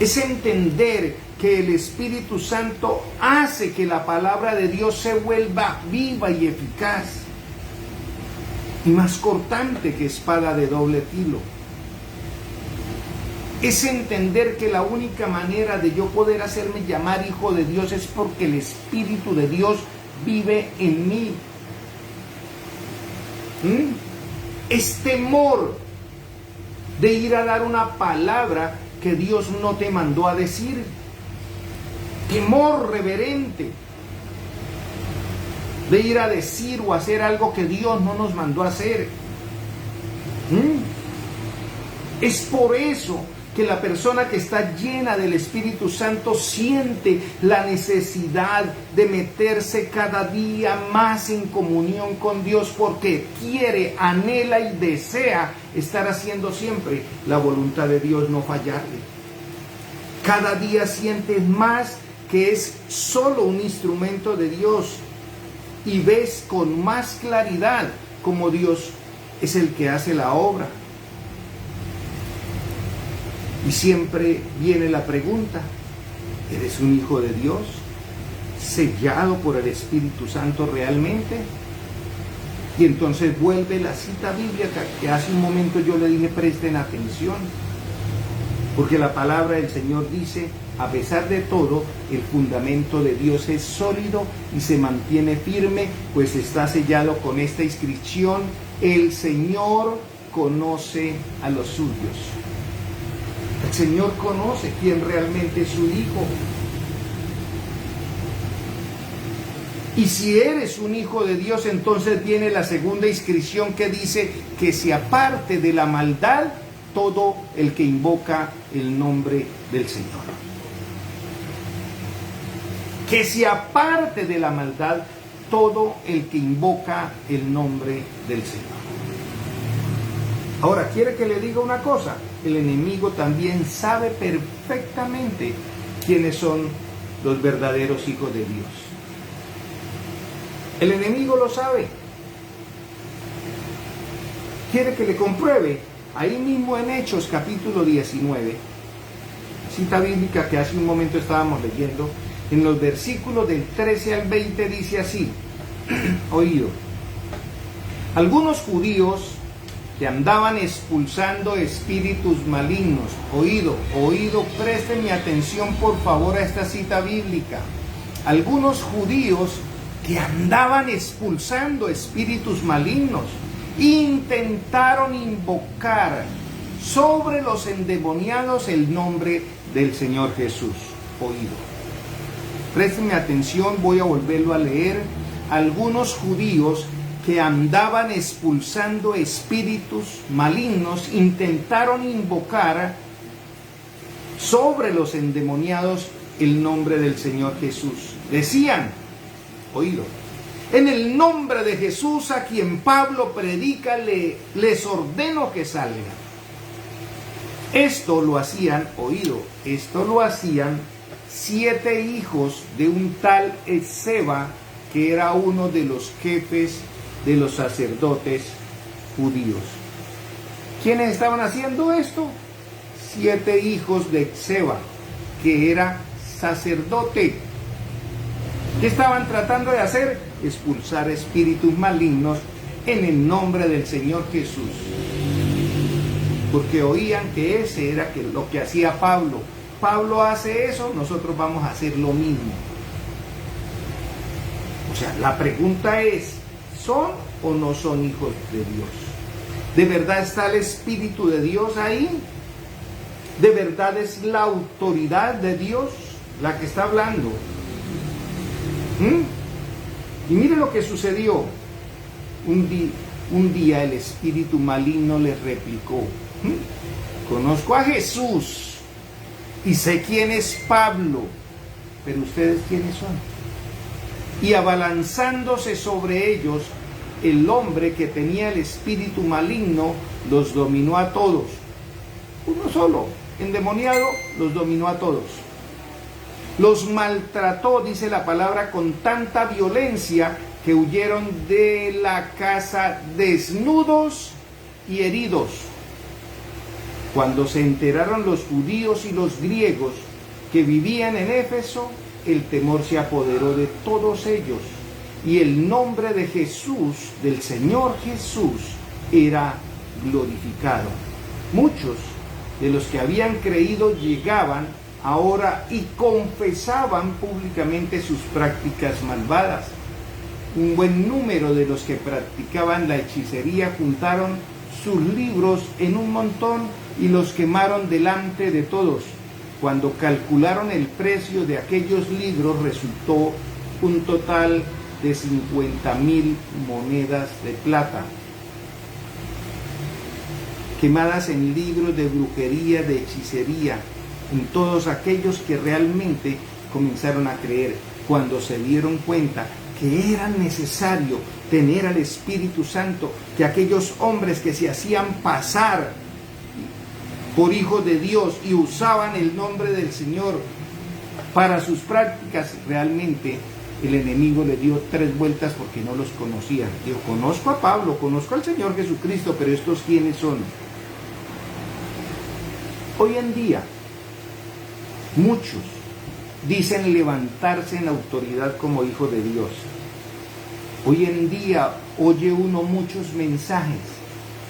Es entender que el Espíritu Santo hace que la palabra de Dios se vuelva viva y eficaz y más cortante que espada de doble filo. Es entender que la única manera de yo poder hacerme llamar hijo de Dios es porque el Espíritu de Dios vive en mí. Es temor de ir a dar una palabra que Dios no te mandó a decir. Temor reverente de ir a decir o hacer algo que Dios no nos mandó a hacer. Es por eso que la persona que está llena del Espíritu Santo siente la necesidad de meterse cada día más en comunión con Dios, porque quiere, anhela y desea estar haciendo siempre la voluntad de Dios, no fallarle. Cada día sientes más que es solo un instrumento de Dios y ves con más claridad cómo Dios es el que hace la obra. Y siempre viene la pregunta: ¿eres un hijo de Dios? ¿Sellado por el Espíritu Santo realmente? Y entonces vuelve la cita bíblica que hace un momento yo le dije, presten atención. Porque la palabra del Señor dice: a pesar de todo, el fundamento de Dios es sólido y se mantiene firme, pues está sellado con esta inscripción: el Señor conoce a los suyos. El Señor conoce quién realmente es su hijo. Y si eres un hijo de Dios, entonces viene la segunda inscripción que dice que se aparte de la maldad todo el que invoca el nombre del Señor. Que se aparte de la maldad todo el que invoca el nombre del Señor. Ahora, ¿quiere que le diga una cosa? El enemigo también sabe perfectamente quiénes son los verdaderos hijos de Dios. El enemigo lo sabe. ¿Quiere que le compruebe? Ahí mismo en Hechos capítulo 19, cita bíblica que hace un momento estábamos leyendo, en los versículos del 13 al 20 dice así, oído, algunos judíos que andaban expulsando espíritus malignos, oído, présteme atención por favor a esta cita bíblica, algunos judíos que andaban expulsando espíritus malignos, intentaron invocar sobre los endemoniados el nombre del Señor Jesús. Oído. Préstenme atención, voy a volverlo a leer. Algunos judíos que andaban expulsando espíritus malignos intentaron invocar sobre los endemoniados el nombre del Señor Jesús. Decían, oído, en el nombre de Jesús a quien Pablo predica, les ordeno que salgan. Esto lo hacían, oído, esto lo hacían 7 hijos de un tal Esceva, que era uno de los jefes de los sacerdotes judíos. ¿Quiénes estaban haciendo esto? 7 hijos de Esceva, que era sacerdote. ¿Qué estaban tratando de hacer? Expulsar espíritus malignos en el nombre del Señor Jesús. Porque oían que ese era lo que hacía Pablo. Pablo hace eso, nosotros vamos a hacer lo mismo. O sea, la pregunta es, ¿son o no son hijos de Dios? ¿De verdad está el Espíritu de Dios ahí? ¿De verdad es la autoridad de Dios la que está hablando? Y mire lo que sucedió. Un día el espíritu maligno les replicó, conozco a Jesús y sé quién es Pablo, pero ustedes quiénes son. Y abalanzándose sobre ellos, el hombre que tenía el espíritu maligno los dominó a todos. Uno solo, endemoniado, los dominó a todos. Los maltrató, dice la palabra, con tanta violencia que huyeron de la casa desnudos y heridos. Cuando se enteraron los judíos y los griegos que vivían en Éfeso, el temor se apoderó de todos ellos y el nombre de Jesús, del Señor Jesús, era glorificado. Muchos de los que habían creído llegaban ahora y confesaban públicamente sus prácticas malvadas. Un buen número de los que practicaban la hechicería juntaron sus libros en un montón y los quemaron delante de todos. Cuando calcularon el precio de aquellos libros, resultó un total de 50,000 monedas de plata, quemadas en libros de brujería, de hechicería, en todos aquellos que realmente comenzaron a creer, cuando se dieron cuenta que era necesario tener al Espíritu Santo, que aquellos hombres que se hacían pasar por hijos de Dios y usaban el nombre del Señor para sus prácticas, realmente el enemigo le dio 3 vueltas porque no los conocía. Yo conozco a Pablo, conozco al Señor Jesucristo, pero ¿estos quiénes son? Hoy en día, muchos dicen levantarse en autoridad como hijo de Dios. Hoy en día oye uno muchos mensajes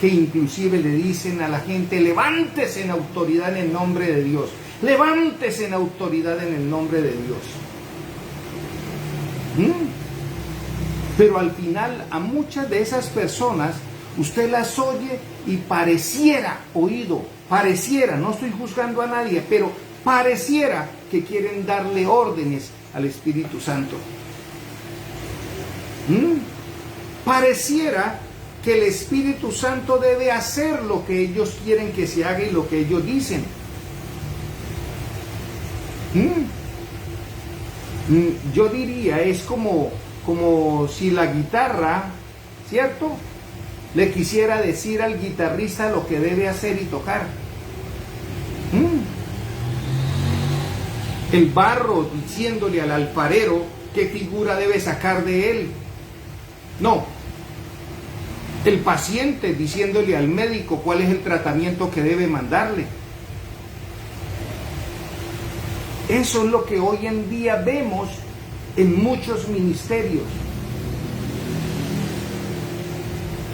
que inclusive le dicen a la gente, levántese en autoridad en el nombre de Dios, levántese en autoridad en el nombre de Dios. Pero al final a muchas de esas personas usted las oye y pareciera, oído, pareciera, no estoy juzgando a nadie, pero pareciera que quieren darle órdenes al Espíritu Santo. Pareciera que el Espíritu Santo debe hacer lo que ellos quieren que se haga y lo que ellos dicen. Yo diría, es como si la guitarra, ¿cierto?, le quisiera decir al guitarrista lo que debe hacer y tocar. El barro diciéndole al alfarero qué figura debe sacar de él. No. El paciente diciéndole al médico cuál es el tratamiento que debe mandarle. Eso es lo que hoy en día vemos en muchos ministerios.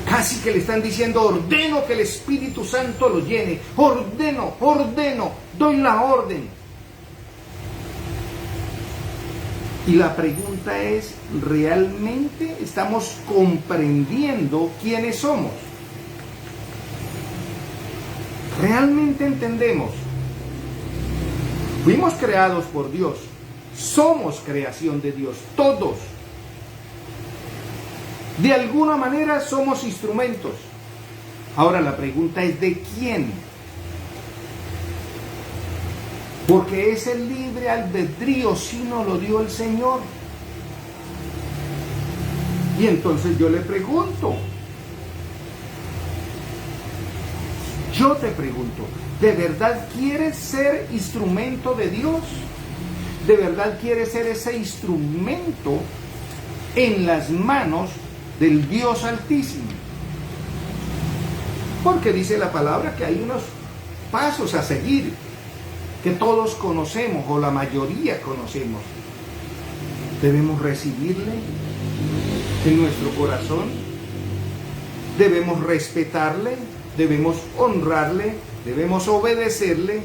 Casi que le están diciendo, ordeno que el Espíritu Santo lo llene, ordeno, doy la orden. Y la pregunta es, ¿realmente estamos comprendiendo quiénes somos? ¿Realmente entendemos? Fuimos creados por Dios, somos creación de Dios, todos. De alguna manera somos instrumentos. Ahora la pregunta es ¿de quién? Porque ese libre albedrío sí nos lo dio el Señor. Y entonces yo le pregunto, ¿de verdad quieres ser instrumento de Dios? ¿De verdad quieres ser ese instrumento en las manos del Dios Altísimo? Porque dice la palabra que hay unos pasos a seguir que todos conocemos o la mayoría conocemos. Debemos recibirle en nuestro corazón, debemos respetarle, debemos honrarle, debemos obedecerle,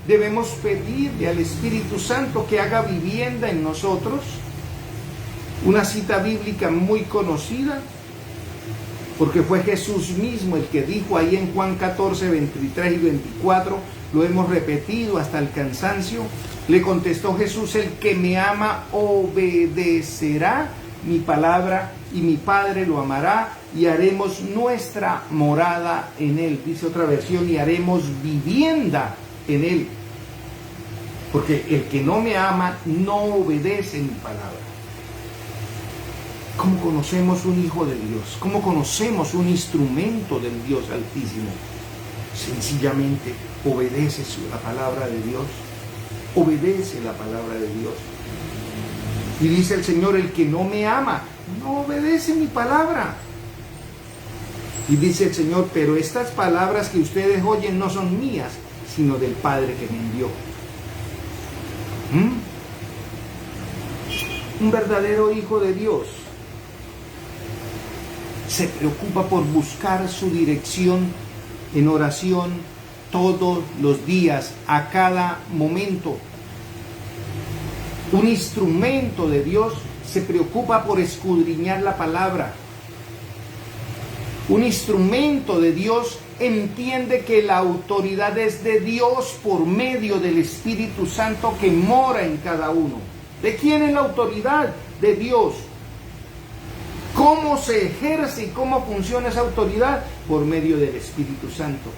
debemos pedirle al Espíritu Santo que haga vivienda en nosotros. Una cita bíblica muy conocida, porque fue Jesús mismo el que dijo ahí en Juan 14, 23 y 24, lo hemos repetido hasta el cansancio. Le contestó Jesús, el que me ama obedecerá mi palabra y mi Padre lo amará y haremos nuestra morada en él. Dice otra versión, y haremos vivienda en él. Porque el que no me ama no obedece mi palabra. ¿Cómo conocemos un hijo de Dios? ¿Cómo conocemos un instrumento del Dios Altísimo? Sencillamente obedece la palabra de Dios. Obedece la palabra de Dios. Y dice el Señor, el que no me ama, no obedece mi palabra. Y dice el Señor, pero estas palabras que ustedes oyen no son mías, sino del Padre que me envió. Un verdadero hijo de Dios se preocupa por buscar su dirección en oración todos los días, a cada momento. Un instrumento de Dios se preocupa por escudriñar la palabra. Un instrumento de Dios entiende que la autoridad es de Dios por medio del Espíritu Santo que mora en cada uno. ¿De quién es la autoridad? De Dios. ¿Cómo se ejerce y cómo funciona esa autoridad? Por medio del Espíritu Santo.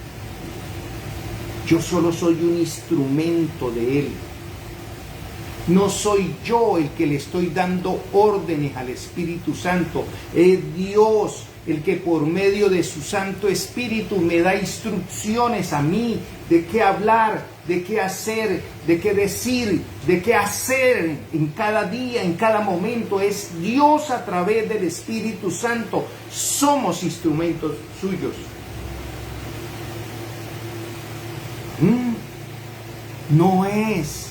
Yo solo soy un instrumento de Él. No soy yo el que le estoy dando órdenes al Espíritu Santo. Es Dios el que por medio de su Santo Espíritu me da instrucciones a mí de qué hablar, de qué hacer, de qué decir, de qué hacer en cada día, en cada momento. Es Dios a través del Espíritu Santo. Somos instrumentos suyos. No es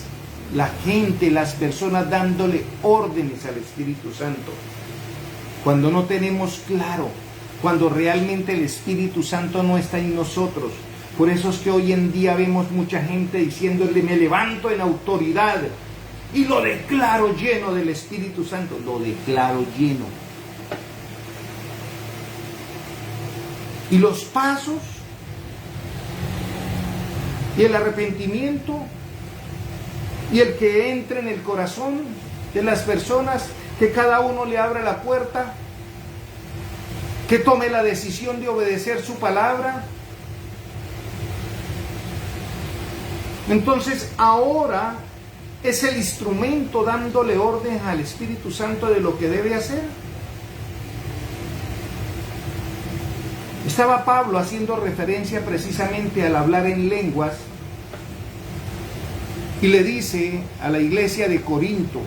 la gente, las personas dándole órdenes al Espíritu Santo. Cuando no tenemos claro, cuando realmente el Espíritu Santo no está en nosotros. Por eso es que hoy en día vemos mucha gente diciéndole, me levanto en autoridad y lo declaro lleno del Espíritu Santo. Lo declaro lleno. Y los pasos y el arrepentimiento y el que entre en el corazón de las personas, que cada uno le abra la puerta, que tome la decisión de obedecer su palabra. Entonces ahora es el instrumento dándole orden al Espíritu Santo de lo que debe hacer. Estaba Pablo haciendo referencia precisamente al hablar en lenguas y le dice a la iglesia de Corinto,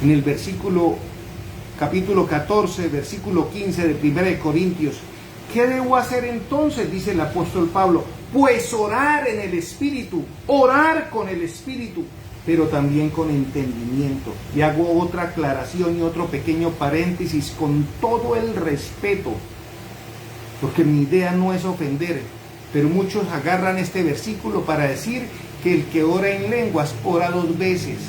en el capítulo 14, versículo 15 de 1 de Corintios, ¿qué debo hacer entonces? Dice el apóstol Pablo, Pues orar en el Espíritu, orar con el Espíritu, pero también con entendimiento. Y hago otra aclaración y otro pequeño paréntesis con todo el respeto, porque mi idea no es ofender, pero muchos agarran este versículo para decir que el que ora en lenguas ora 2 veces,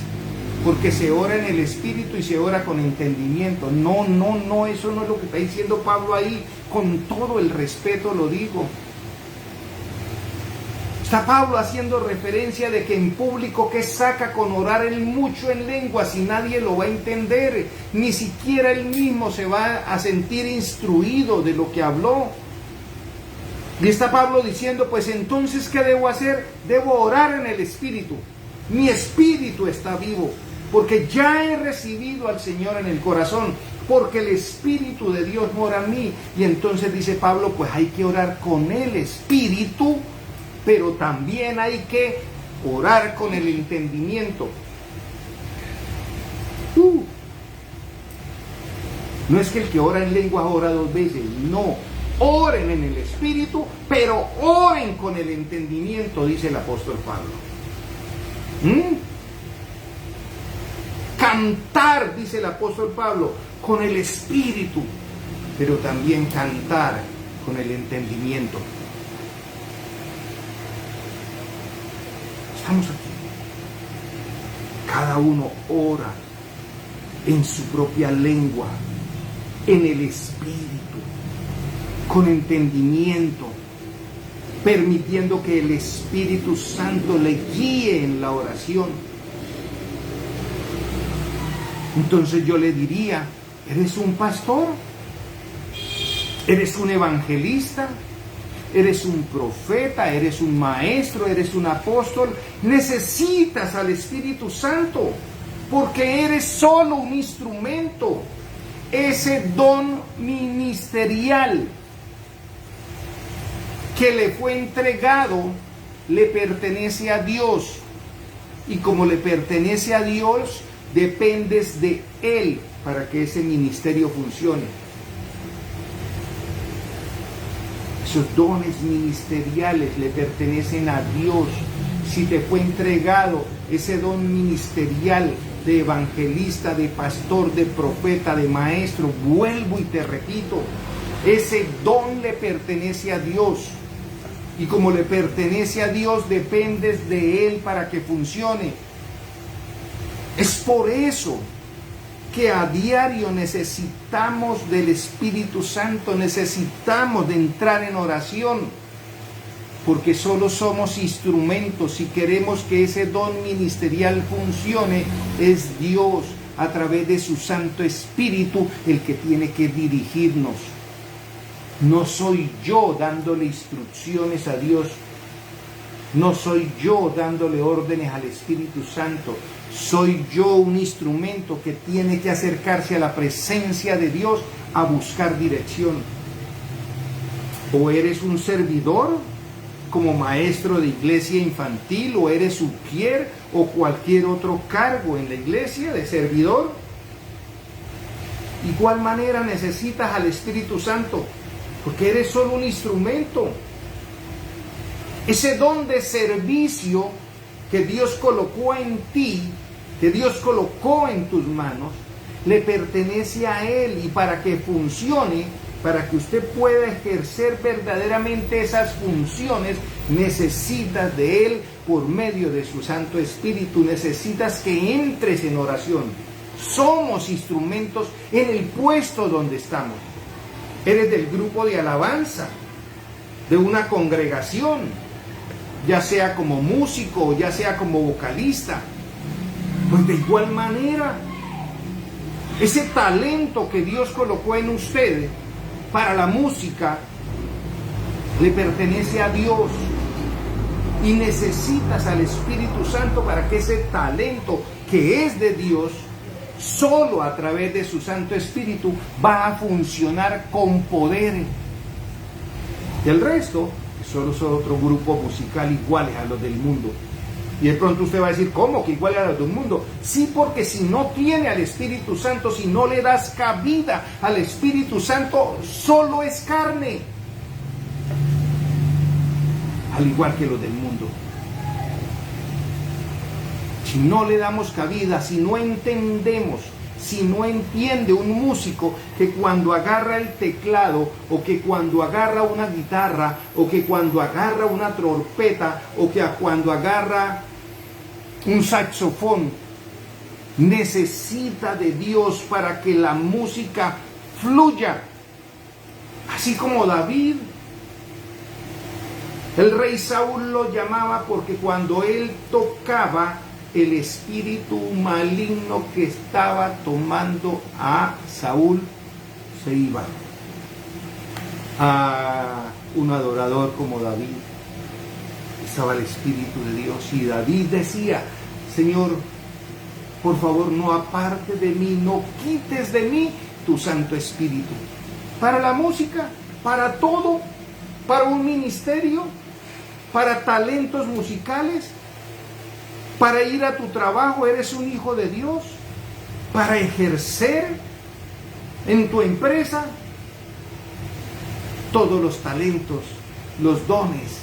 porque se ora en el Espíritu y se ora con entendimiento. No, eso no es lo que está diciendo Pablo ahí, con todo el respeto lo digo. Está Pablo haciendo referencia de que en público, ¿qué saca con orar mucho en lenguas si nadie lo va a entender? Ni siquiera él mismo se va a sentir instruido de lo que habló. Y está Pablo diciendo, pues entonces, ¿qué debo hacer? Debo orar en el Espíritu. Mi espíritu está vivo, porque ya he recibido al Señor en el corazón, porque el Espíritu de Dios mora en mí. Y entonces dice Pablo, pues hay que orar con el Espíritu, pero también hay que orar con el entendimiento. No es que el que ora en lenguas ora 2 veces, no. Oren en el Espíritu, pero oren con el entendimiento, dice el apóstol Pablo. Cantar, dice el apóstol Pablo, con el Espíritu, pero también cantar con el entendimiento. Estamos aquí. Cada uno ora en su propia lengua, en el Espíritu, con entendimiento, permitiendo que el Espíritu Santo le guíe en la oración. Entonces yo le diría, ¿eres un pastor? ¿Eres un evangelista? ¿Eres un profeta? ¿Eres un maestro? ¿Eres un apóstol? Necesitas al Espíritu Santo, porque eres solo un instrumento. Ese don ministerial que le fue entregado le pertenece a Dios, y como le pertenece a Dios, dependes de Él para que ese ministerio funcione. Esos dones ministeriales le pertenecen a Dios. Si te fue entregado ese don ministerial de evangelista, de pastor, de profeta, de maestro, vuelvo y te repito, ese don le pertenece a Dios. Y como le pertenece a Dios, dependes de Él para que funcione. Es por eso que a diario necesitamos del Espíritu Santo, necesitamos de entrar en oración, porque solo somos instrumentos. Si queremos que ese don ministerial funcione, es Dios a través de su Santo Espíritu el que tiene que dirigirnos. No soy yo dándole instrucciones a Dios, no soy yo dándole órdenes al Espíritu Santo. Soy yo un instrumento que tiene que acercarse a la presencia de Dios a buscar dirección. O eres un servidor como maestro de iglesia infantil, o eres ujier o cualquier otro cargo en la iglesia de servidor. Igual manera necesitas al Espíritu Santo, porque eres solo un instrumento. Ese don de servicio que Dios colocó en ti, que Dios colocó en tus manos, le pertenece a Él, y para que funcione, para que usted pueda ejercer verdaderamente esas funciones, necesitas de Él por medio de su Santo Espíritu. Necesitas que entres en oración. Somos instrumentos en el puesto donde estamos. Eres del grupo de alabanza, de una congregación, ya sea como músico o ya sea como vocalista. Pues de igual manera, ese talento que Dios colocó en ustedes para la música le pertenece a Dios, y necesitas al Espíritu Santo para que ese talento que es de Dios, solo a través de su Santo Espíritu, va a funcionar con poder. Y el resto solo son otro grupo musical iguales a los del mundo. Y de pronto usted va a decir, ¿cómo que igual a los del mundo? Sí, porque si no tiene al Espíritu Santo, si no le das cabida al Espíritu Santo, solo es carne. al igual que los del mundo. Si no le damos cabida, si no entendemos, si no entiende un músico que cuando agarra el teclado, o que cuando agarra una guitarra, o que cuando agarra una trompeta, o que cuando agarra un saxofón, necesita de Dios para que la música fluya. Así como David, el rey Saúl lo llamaba porque cuando él tocaba, el espíritu maligno que estaba tomando a Saúl se iba. A un adorador como David estaba el espíritu de Dios, y David decía: Señor, por favor, no aparte de mí, no quites de mí tu Santo Espíritu. Para la música, para todo, para un ministerio, para talentos musicales, para ir a tu trabajo, eres un hijo de Dios, para ejercer en tu empresa, todos los talentos, los dones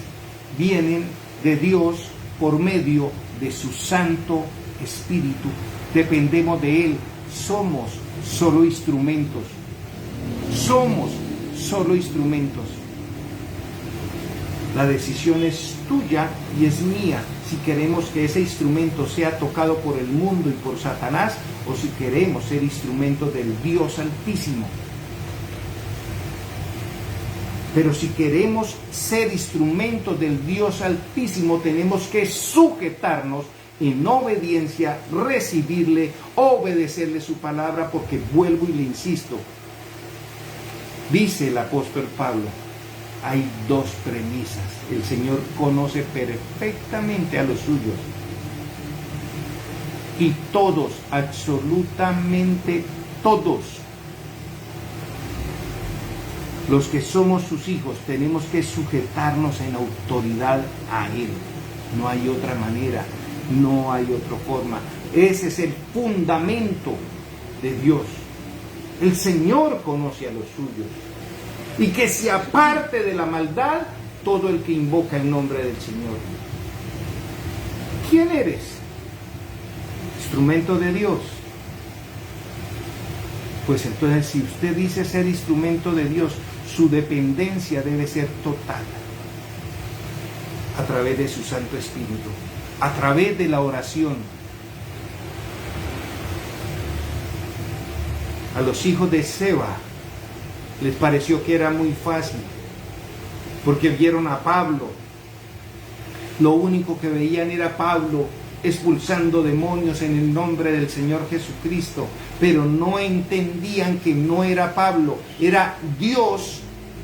vienen de Dios por medio de su Santo Espíritu. Dependemos de Él, somos solo instrumentos, somos solo instrumentos. La decisión es tuya y es mía, si queremos que ese instrumento sea tocado por el mundo y por Satanás, o si queremos ser instrumentos del Dios Altísimo. Pero si queremos ser instrumentos del Dios Altísimo, tenemos que sujetarnos en obediencia, recibirle, obedecerle su palabra, porque vuelvo y le insisto, dice el apóstol Pablo, hay dos premisas. El Señor conoce perfectamente a los suyos. Y todos, absolutamente todos, los que somos sus hijos, tenemos que sujetarnos en autoridad a Él. No hay otra manera, no hay otra forma. Ese es el fundamento de Dios. El Señor conoce a los suyos. Y que se aparte de la maldad todo el que invoca el nombre del Señor. ¿Quién eres? Instrumento de Dios. Pues entonces, si usted dice ser instrumento de Dios, su dependencia debe ser total, a través de su Santo Espíritu, a través de la oración. A los hijos de Seba les pareció que era muy fácil, porque vieron a Pablo. Lo único que veían era Pablo expulsando demonios en el nombre del Señor Jesucristo, pero no entendían que no era Pablo, era Dios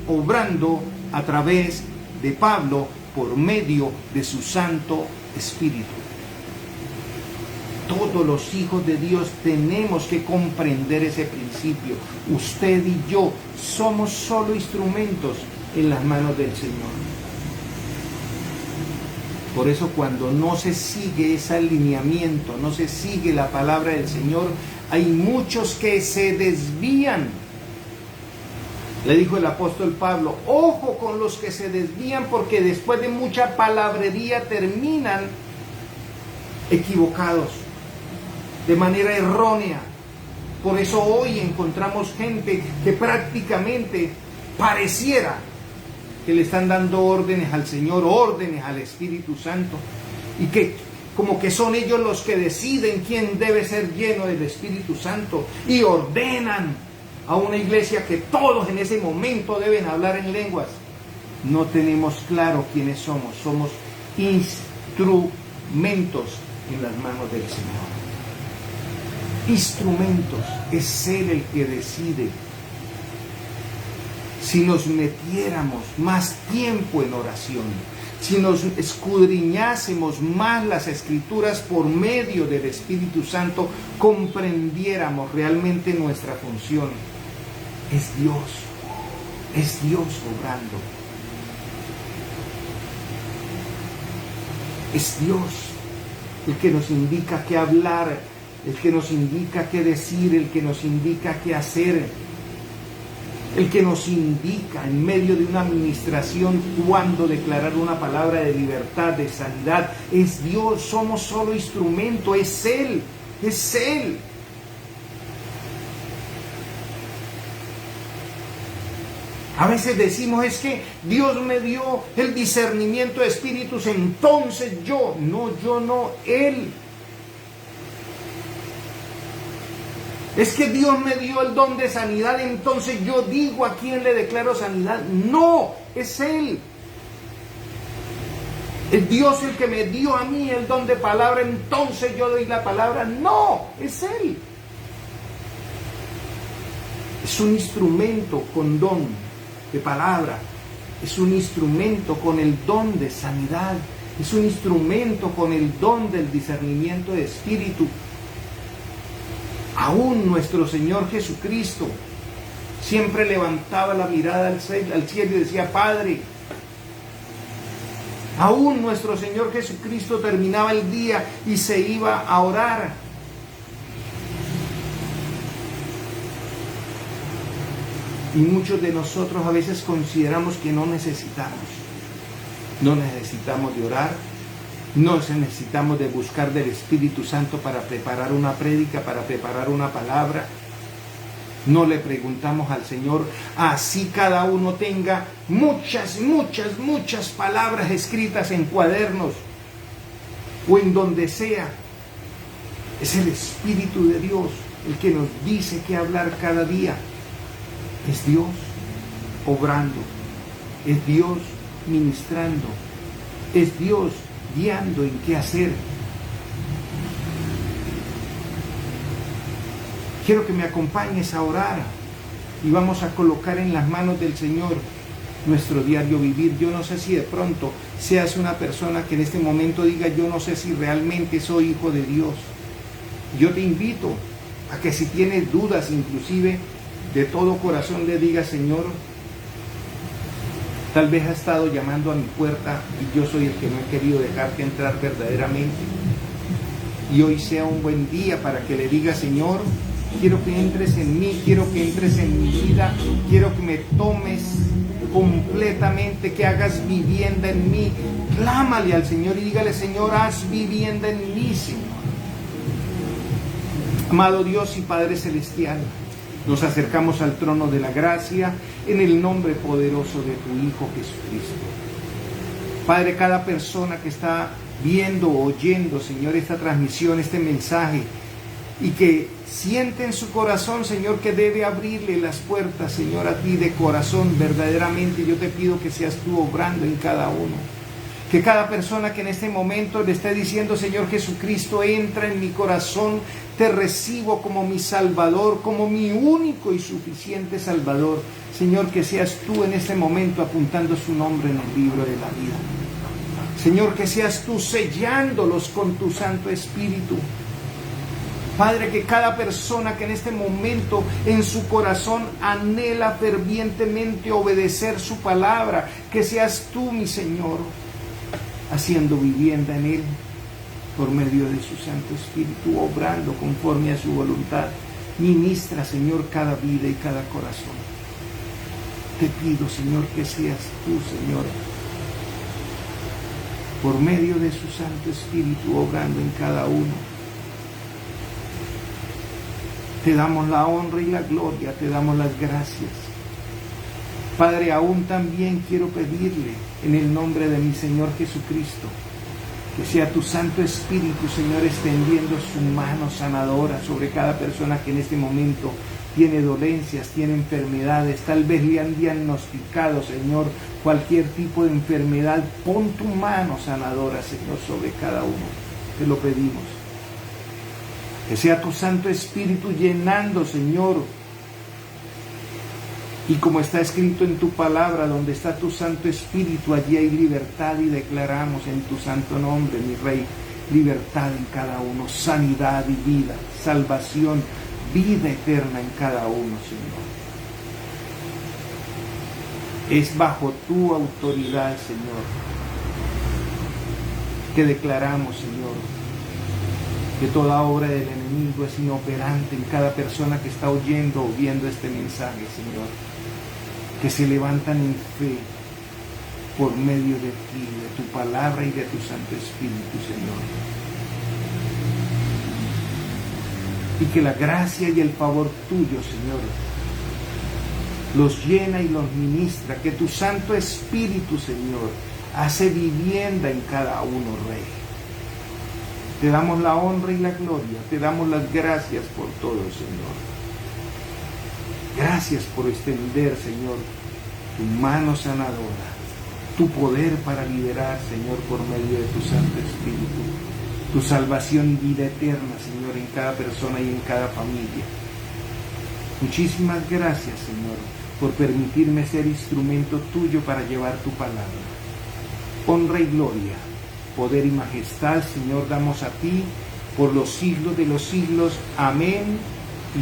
obrando a través de Pablo por medio de su Santo Espíritu. Todos los hijos de Dios tenemos que comprender ese principio. Usted y yo somos solo instrumentos en las manos del Señor. Por eso, cuando no se sigue ese alineamiento, no se sigue la palabra del Señor, hay muchos que se desvían. Le dijo el apóstol Pablo: ojo con los que se desvían, porque después de mucha palabrería terminan equivocados, de manera errónea. Por eso hoy encontramos gente que prácticamente pareciera que le están dando órdenes al Señor, órdenes al Espíritu Santo, y que como que son ellos los que deciden quién debe ser lleno del Espíritu Santo, y ordenan a una iglesia que todos en ese momento deben hablar en lenguas. No tenemos claro quiénes somos. Somos instrumentos en las manos del Señor. Instrumentos, es Él el que decide. Si nos metiéramos más tiempo en oración, si nos escudriñásemos más las Escrituras por medio del Espíritu Santo, comprendiéramos realmente nuestra función. Es Dios obrando. Es Dios el que nos indica qué hablar, el que nos indica qué decir, el que nos indica qué hacer. el que nos indica en medio de una administración cuándo declarar una palabra de libertad, de sanidad. Es Dios, somos solo instrumento, es Él, es Él. A veces decimos, es que Dios me dio el discernimiento de espíritus, entonces yo no, Él. Es que Dios me dio el don de sanidad, entonces yo digo a quién le declaro sanidad. No, es Él. Es Dios el que me dio a mí el don de palabra, entonces yo doy la palabra. No, es Él. Es un instrumento con don de palabra. Es un instrumento con el don de sanidad. Es un instrumento con el don del discernimiento de espíritu. Aún nuestro Señor Jesucristo siempre levantaba la mirada al cielo y decía, Padre. Aún nuestro Señor Jesucristo terminaba el día y se iba a orar. Y muchos de nosotros a veces consideramos que no necesitamos de orar. No necesitamos de buscar del Espíritu Santo para preparar una prédica, para preparar una palabra. No le preguntamos al Señor, así cada uno tenga muchas palabras escritas en cuadernos o en donde sea. Es el Espíritu de Dios el que nos dice qué hablar cada día. Es Dios obrando, es Dios ministrando, es Dios guiando en qué hacer. Quiero que me acompañes a orar y vamos a colocar en las manos del Señor nuestro diario vivir. Yo no sé si de pronto seas una persona que en este momento diga, yo no sé si realmente soy hijo de Dios. Yo te invito a que si tienes dudas, inclusive de todo corazón le digas, Señor, tal vez ha estado llamando a mi puerta y yo soy el que no he querido dejarte entrar verdaderamente. Y hoy sea un buen día para que le digas, Señor, quiero que entres en mí, quiero que entres en mi vida, quiero que me tomes completamente, que hagas vivienda en mí. Clámale al Señor y dígale, Señor, haz vivienda en mí, Señor. Amado Dios y Padre Celestial, nos acercamos al trono de la gracia en el nombre poderoso de tu Hijo Jesucristo. Padre, cada persona que está viendo o oyendo, Señor, esta transmisión, este mensaje, y que siente en su corazón, Señor, que debe abrirle las puertas, Señor, a ti de corazón, verdaderamente, yo te pido que seas tú obrando en cada uno. Que cada persona que en este momento le esté diciendo, Señor Jesucristo, entra en mi corazón, te recibo como mi Salvador, como mi único y suficiente Salvador. Señor, que seas tú en este momento apuntando su nombre en el libro de la vida. Señor, que seas tú sellándolos con tu Santo Espíritu. Padre, que cada persona que en este momento en su corazón anhela fervientemente obedecer su palabra, que seas tú, mi Señor, haciendo vivienda en Él por medio de su Santo Espíritu, obrando conforme a su voluntad. Ministra, Señor, cada vida y cada corazón. Te pido, Señor, que seas tú, Señor, por medio de su Santo Espíritu, obrando en cada uno. Te damos la honra y la gloria, te damos las gracias. Padre, aún también quiero pedirle en el nombre de mi Señor Jesucristo, que sea tu Santo Espíritu, Señor, extendiendo su mano sanadora sobre cada persona que en este momento tiene dolencias, tiene enfermedades, tal vez le han diagnosticado, Señor, cualquier tipo de enfermedad. Pon tu mano sanadora, Señor, sobre cada uno. Te lo pedimos. Que sea tu Santo Espíritu llenando, Señor. Y como está escrito en tu palabra, donde está tu Santo Espíritu, allí hay libertad, y declaramos en tu santo nombre, mi Rey, libertad en cada uno, sanidad y vida, salvación, vida eterna en cada uno, Señor. Es bajo tu autoridad, Señor, que declaramos, Señor, que toda obra del enemigo es inoperante en cada persona que está oyendo o viendo este mensaje, Señor, que se levantan en fe por medio de ti, de tu palabra y de tu Santo Espíritu, Señor. Y que la gracia y el favor tuyo, Señor, los llena y los ministra, que tu Santo Espíritu, Señor, hace vivienda en cada uno, Rey. Te damos la honra y la gloria, te damos las gracias por todo, Señor. Gracias por extender, Señor, tu mano sanadora, tu poder para liberar, Señor, por medio de tu Santo Espíritu, tu salvación y vida eterna, Señor, en cada persona y en cada familia. Muchísimas gracias, Señor, por permitirme ser instrumento tuyo para llevar tu palabra. Honra y gloria, poder y majestad, Señor, damos a ti por los siglos de los siglos. Amén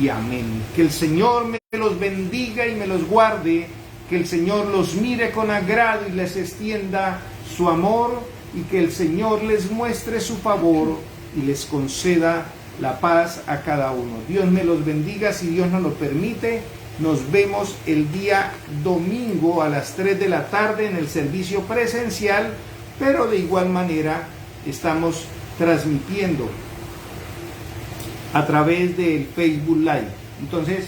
y amén. Que el Señor me los bendiga y me los guarde, que el Señor los mire con agrado y les extienda su amor, y que el Señor les muestre su favor y les conceda la paz a cada uno. Dios me los bendiga. Si Dios nos lo permite, nos vemos el día domingo a las 3 de la tarde en el servicio presencial, pero de igual manera estamos transmitiendo a través del Facebook Live. Entonces,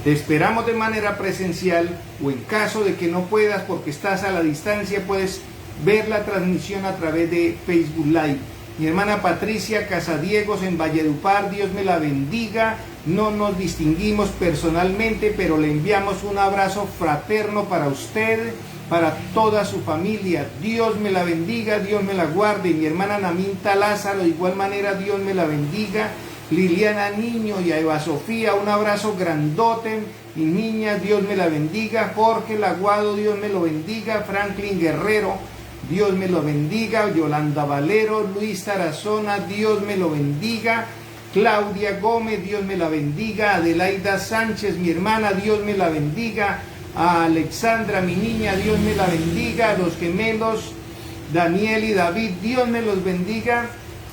te esperamos de manera presencial, o en caso de que no puedas porque estás a la distancia, puedes ver la transmisión a través de Facebook Live. Mi hermana Patricia Casadiegos en Valledupar, Dios me la bendiga. No nos distinguimos personalmente, pero le enviamos un abrazo fraterno para usted, para toda su familia. Dios me la bendiga, Dios me la guarde. Mi hermana Naminta Lázaro, de igual manera, Dios me la bendiga. Liliana Niño y a Eva Sofía, un abrazo grandote. Mi niña, Dios me la bendiga. Jorge Laguado, Dios me lo bendiga. Franklin Guerrero, Dios me lo bendiga. Yolanda Valero, Luis Tarazona, Dios me lo bendiga. Claudia Gómez, Dios me la bendiga. Adelaida Sánchez, mi hermana, Dios me la bendiga. A Alexandra, mi niña, Dios me la bendiga. A los gemelos Daniel y David, Dios me los bendiga.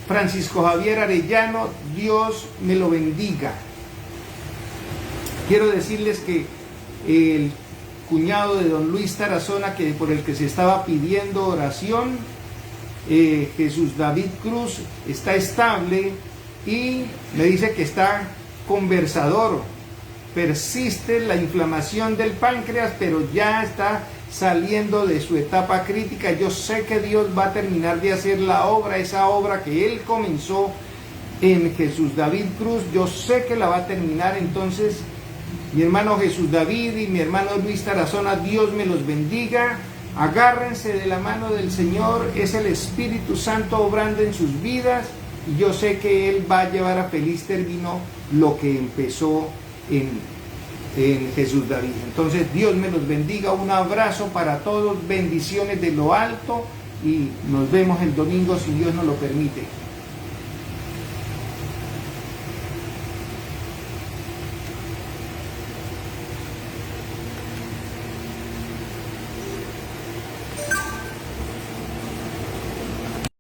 Francisco Javier Arellano, Dios me lo bendiga. Quiero decirles que el cuñado de don Luis Tarazona, por el que se estaba pidiendo oración, Jesús David Cruz, está estable y me dice que está conversador. Persiste la inflamación del páncreas, pero ya está saliendo de su etapa crítica. Yo sé que Dios va a terminar de hacer la obra, esa obra que Él comenzó en Jesús David Cruz, yo sé que la va a terminar. Entonces, mi hermano Jesús David y mi hermano Luis Tarazona, Dios me los bendiga. Agárrense de la mano del Señor, es el Espíritu Santo obrando en sus vidas, y yo sé que Él va a llevar a feliz término lo que empezó en Jesús David. Entonces, Dios me los bendiga, un abrazo para todos, bendiciones de lo alto, y nos vemos el domingo si Dios nos lo permite.